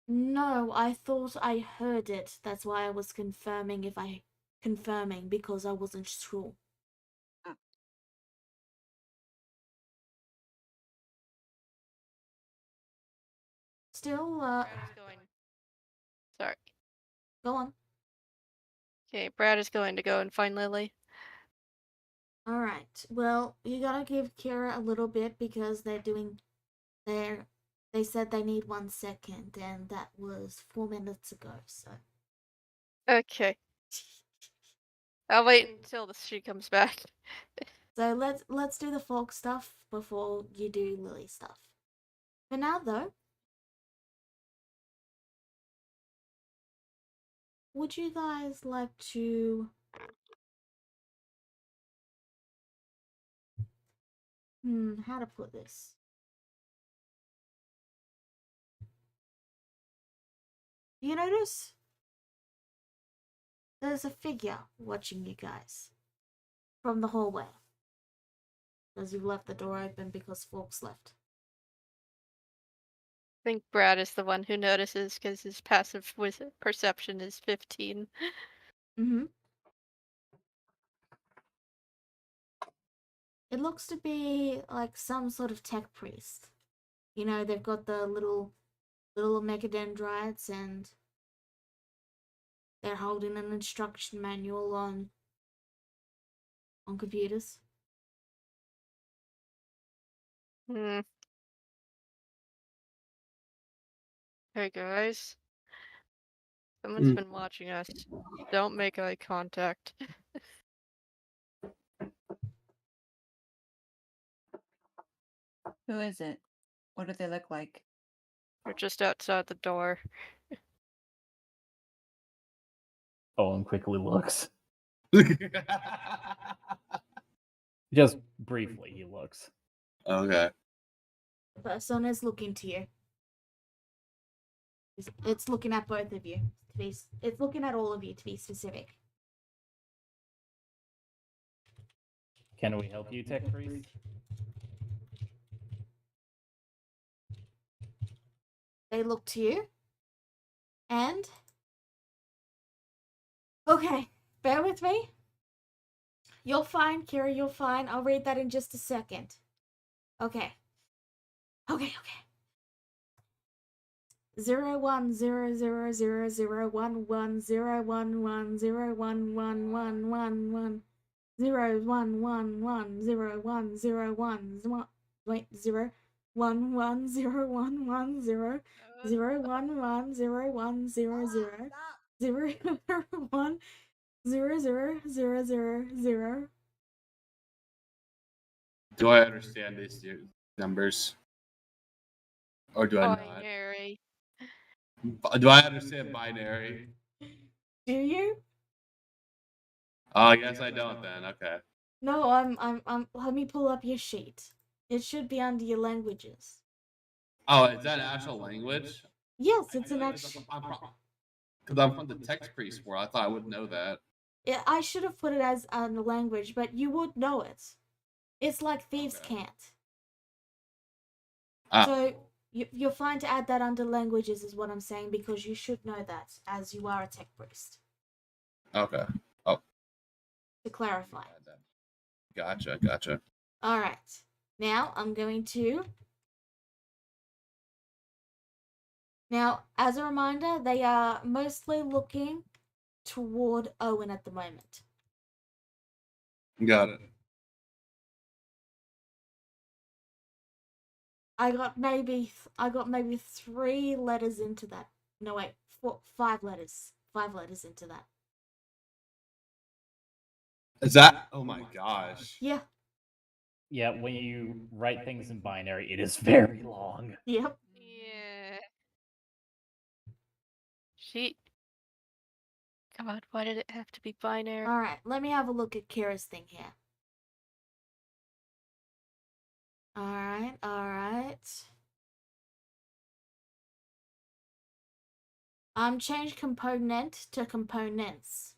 no, I thought I heard it. That's why I was confirming because I wasn't sure. Ah. Still, Brad is going. Sorry. go on. Okay, Brad is going to go and find Lily. All right. Well, you gotta give Kira a little bit because they said they need 1 second, and that was 4 minutes ago. So. Okay. I'll wait until she comes back. So let's do the folk stuff before you do Lily stuff. For now, though, would you guys like to? How to put this? You notice there's a figure watching you guys from the hallway. Because you left the door open because folks left. I think Brad is the one who notices because his passive perception is 15. Mm-hmm. It looks to be like some sort of tech priest. You know, they've got the little mechadendrites and they're holding an instruction manual on computers. Hmm. Hey guys. Someone's been watching us. Don't make eye contact. Who is it? What do they look like? We're just outside the door. Owen quickly looks. it. Just briefly, he looks. Okay. The person is looking to you. It's looking at both of you. It's looking at all of you to be specific. Can we help you, Tech Priest? They look to you. And okay, bear with me. You're fine, Kira, you're fine. I'll read that in just a second. Okay. 0 1 0 0 0 0 1 1 0 1 1 0 1 1 1 1 0 1 1 1 0 1 0 wait 0 1 1 0 1 1 0 0 1 1 0 1 0 0 0 1 0 0 0 0 0 Do I understand these numbers? Or do I not? Binary. Do I understand binary? Do you? Oh, I guess I don't then. Okay. No, I'm. Let me pull up your sheet. It should be under your languages. Oh, is that an actual language? Yes, it's I an know that 'cause actual. Because I'm from the text priest world. I thought I would know that. Yeah, I should have put it as a language, but you would know it. It's like thieves Okay. can't. Ah, So you're fine to add that under languages, is what I'm saying, because you should know that as you are a tech priest. okay. Oh, To clarify. gotcha. All right. Now I'm going to. Now, as a reminder, they are mostly looking toward Owen at the moment. Got it. I got maybe 3 letters into that. No wait, 5 letters. 5 letters into that. Is that? Oh my gosh. Yeah. Yeah, when you write things in binary, it is very long. Yep. Yeah. She. Come on, why did it have to be binary? All right. Let me have a look at Kira's thing here. All right. All right. Change component to components.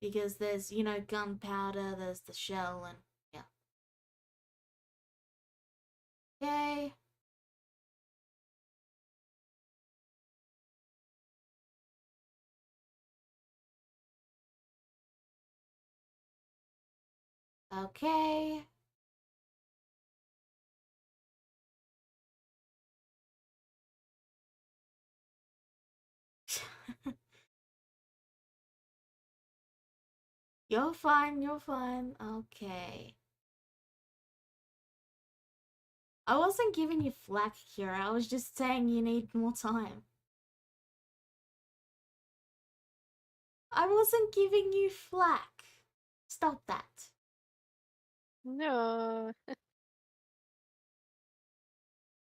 Because there's, gunpowder, there's the shell, and yeah. Okay. Okay. You're fine, you're fine. Okay. I wasn't giving you flack, Kira. I was just saying you need more time. I wasn't giving you flack. Stop that. No.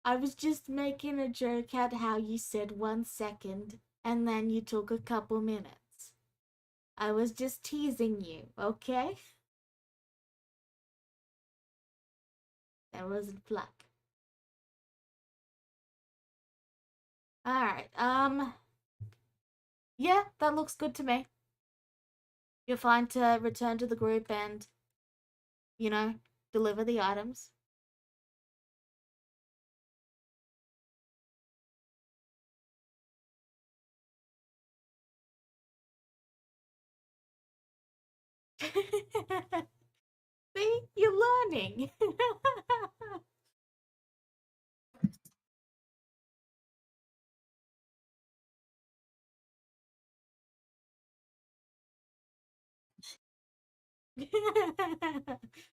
I was just making a joke at how you said 1 second and then you took a couple minutes. I was just teasing you, okay? That wasn't flack. Alright, yeah, that looks good to me. You're fine to return to the group and, deliver the items. See, you're learning.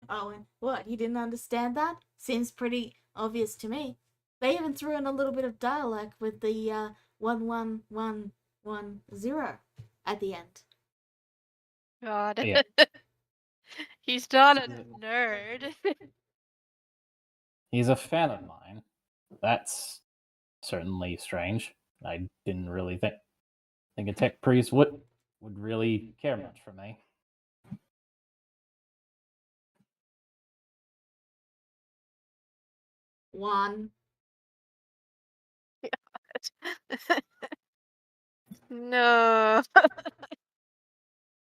Oh, and what? You didn't understand that? Seems pretty obvious to me. They even threw in a little bit of dialect with the 11110 at the end. God. Yeah. He's not a nerd. He's a fan of mine. That's certainly strange. I didn't really think a tech priest would really care much for me. One. No.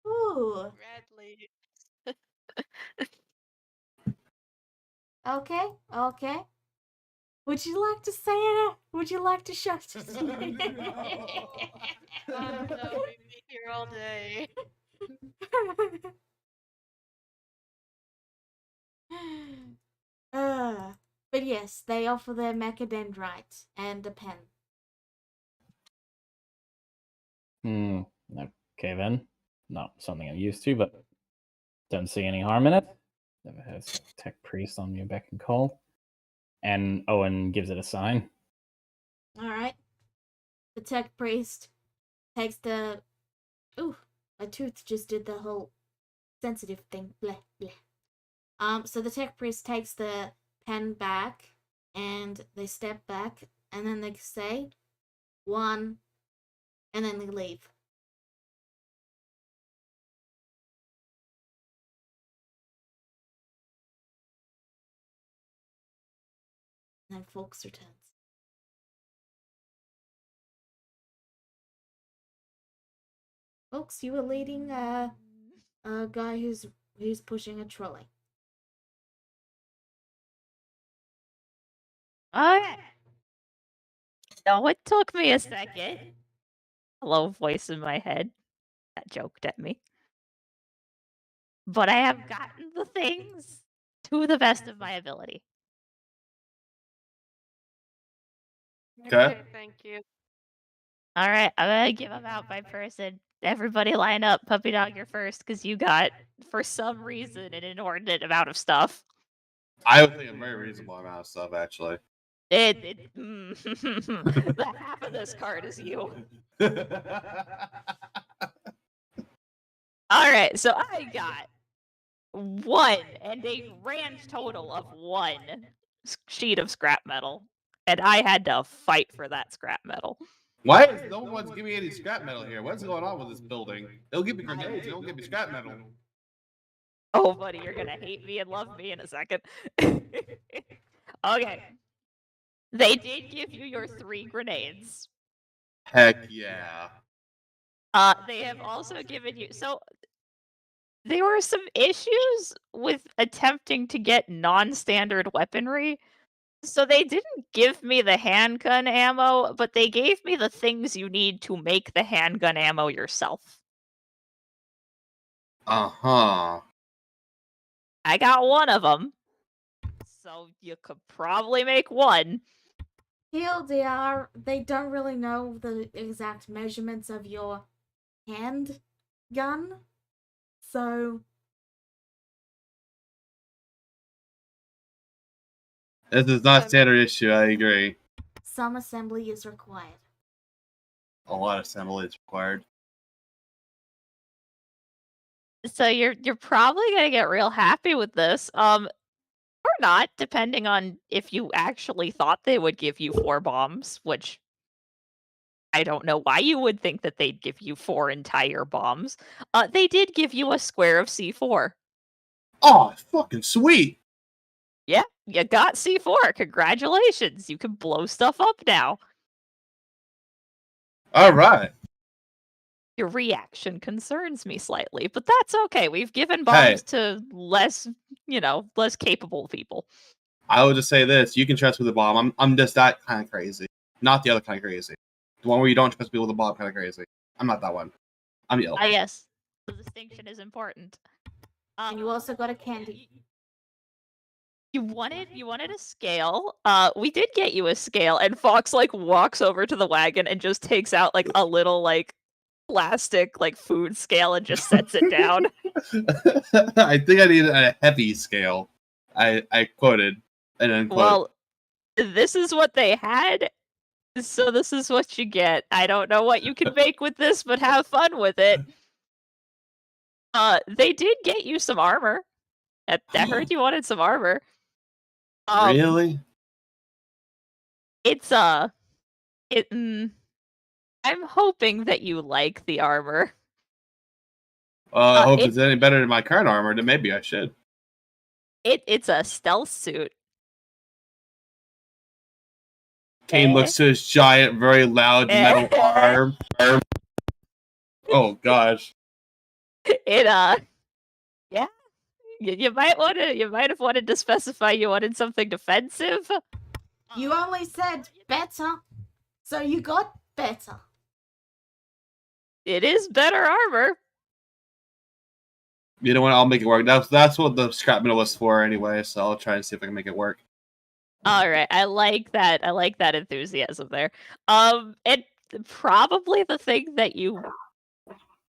Ooh. Bradley. Okay. Okay. Would you like to say it? Would you like to show? No, we'd be here all day. But yes, they offer their mechadendrite and a pen. Okay then. Not something I'm used to, but don't see any harm in it. Never had a tech priest on me beck and call. And Owen gives it a sign. Alright. The tech priest takes the. Ooh, my tooth just did the whole sensitive thing. Bleh, bleh. So the tech priest takes the pen back, and they step back, and then they say, 1, and then they leave. And then Folks returns. Folks, you were leading a guy who's pushing a trolley. Okay. So it took me a second. A low voice in my head that joked at me. But I have gotten the things to the best of my ability. Okay. Thank you. All right, I'm gonna give them out by person. Everybody line up. Puppy dog, you're first because you got, for some reason, an inordinate amount of stuff. I would think a very reasonable amount of stuff, actually. The half of this card is you. All right, so I got 1 and a grand total of 1 sheet of scrap metal, and I had to fight for that scrap metal. Why is no one's giving me any scrap metal here? What's going on with this building? They'll give me grenades, they don't give me scrap metal. Oh, buddy, you're gonna hate me and love me in a second. Okay. They did give you your 3 grenades. Heck yeah. They have also given you, so there were some issues with attempting to get non-standard weaponry. So they didn't give me the handgun ammo, but they gave me the things you need to make the handgun ammo yourself. Uh-huh. I got 1 of them. So you could probably make 1. TLDR, they don't really know the exact measurements of your handgun, so This is not standard issue, I agree. some assembly is required. A lot of assembly is required. So you're probably gonna get real happy with this. Or not, depending on if you actually thought they would give you 4 bombs, which I don't know why you would think that they'd give you 4 entire bombs. They did give you a square of C4. Oh, fucking sweet. Yeah, you got C4. Congratulations. You can blow stuff up now. All right. Your reaction concerns me slightly, but that's okay. We've given bombs to less capable people. I would just say this: you can trust with a bomb. I'm just that kind of crazy, not the other kind of crazy. The one where you don't trust people with a bomb kind of crazy. I'm not that one. I'm the other one. Yes, the distinction is important. And you also got a candy. You wanted a scale. We did get you a scale, and Fox walks over to the wagon and just takes out a little plastic food scale and just sets it down. I think I need a heavy scale. I quoted and then quoted. Well, this is what they had, so this is what you get. I don't know what you can make with this, but have fun with it. They did get you some armor. I heard you wanted some armor. Really? It's I'm hoping that you like the armor. I hope it's any better than my current armor. Then maybe I should. It's a stealth suit. Kane looks to his giant, very loud metal arm. Oh gosh. Yeah. You might have wanted to specify you wanted something defensive. You only said better, so you got better. It is better armor. You know what? I'll make it work. That's what the scrap metal was for anyway. So I'll try and see if I can make it work. All right, I like that. I like that enthusiasm there. And probably the thing that you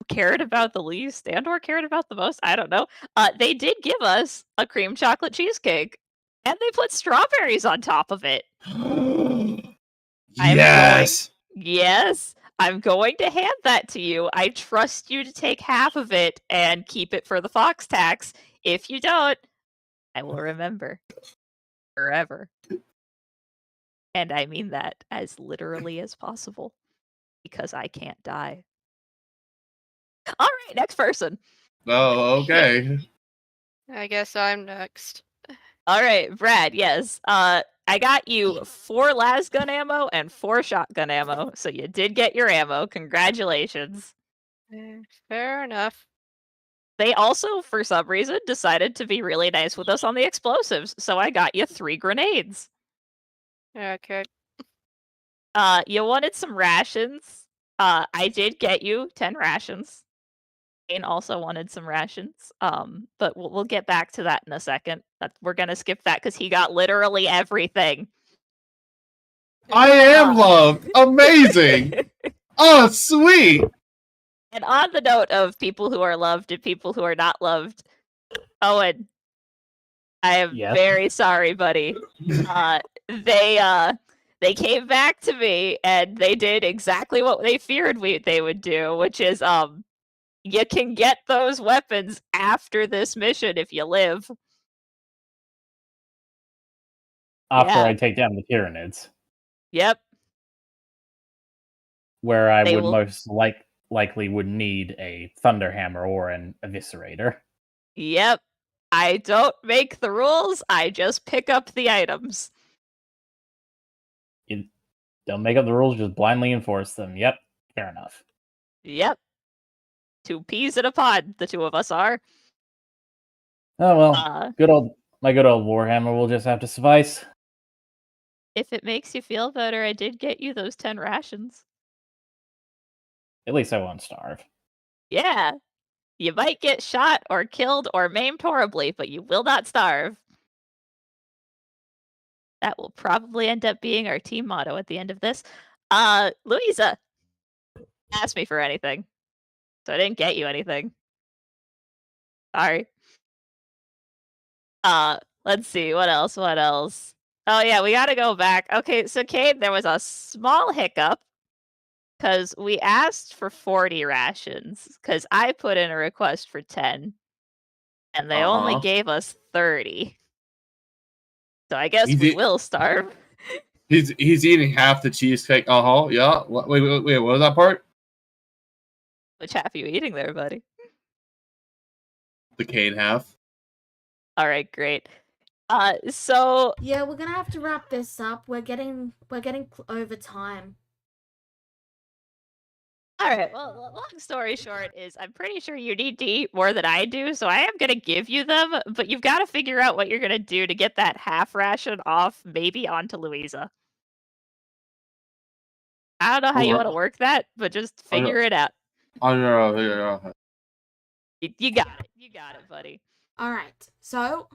cared about the least and/or cared about the most, I don't know. They did give us a cream chocolate cheesecake, and they put strawberries on top of it. Yes. Yes, I'm going to hand that to you. I trust you to take half of it and keep it for the fox tax. If you don't, I will remember forever. And I mean that as literally as possible, because I can't die. All right, next person. Oh, okay. I guess I'm next. All right, Brad, yes. I got you 4 lasgun ammo and 4 shotgun ammo, so you did get your ammo. Congratulations. Fair enough. They also, for some reason, decided to be really nice with us on the explosives, so I got you 3 grenades. Okay. You wanted some rations. I did get you 10 rations. Kane also wanted some rations. But we'll get back to that in a second. We're gonna skip that because he got literally everything. I am loved. Amazing. Oh, sweet. And on the note of people who are loved and people who are not loved, Owen, I am Yes. very sorry, buddy. They came back to me and they did exactly what they feared they would do, which is you can get those weapons after this mission if you live. After Yeah. I take down the Tyranids, Yep. where I They would will- most likely would need a Thunderhammer or an Eviscerator. Yep. I don't make the rules, I just pick up the items. You don't make up the rules, just blindly enforce them. Yep, fair enough. Yep. 2 peas in a pod, the 2 of us are. Oh well, Uh, my good old Warhammer will just have to suffice. if it makes you feel better, I did get you those 10 rations. At least I won't starve. Yeah. You might get shot or killed or maimed horribly, but you will not starve. That will probably end up being our team motto at the end of this. Louisa, ask me for anything. So I didn't get you anything. Sorry. Let's see, what else? Oh yeah, we gotta go back. Okay, so Cade, there was a small hiccup because we asked for 40 rations because I put in a request for 10 and they only gave us 30. So I guess we will starve. He's eating half the cheesecake. Yeah. Wait. What was that part? Which half are you eating there, buddy? The cane half. All right, great. So Yeah, we're gonna have to wrap this up. We're getting over time. all right. Well, long story short is I'm pretty sure you need to eat more than I do, so I am gonna give you them, but you've got to figure out what you're gonna do to get that half ration off, maybe onto Louisa. I don't know how you want to work that, but just figure it out. I know. You got it. You got it, buddy. All right. So,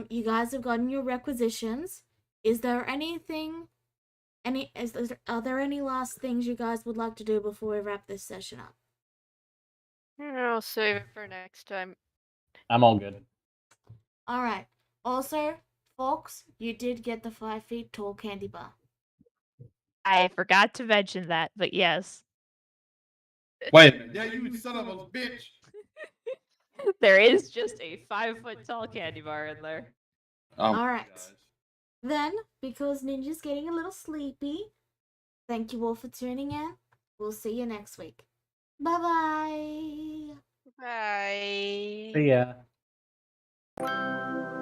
you guys have gotten your requisitions. Is there anything? Are there any last things you guys would like to do before we wrap this session up? I'll save it for next time. I'm all good. All right. Also, Fox, you did get the 5 feet tall candy bar. I forgot to mention that, but yes. Wait a minute. Yeah, you son of a bitch. There is just a 5-foot tall candy bar in there. All right. Then, because Ninja's getting a little sleepy, thank you all for tuning in. We'll see you next week. Bye-bye. Bye. See ya.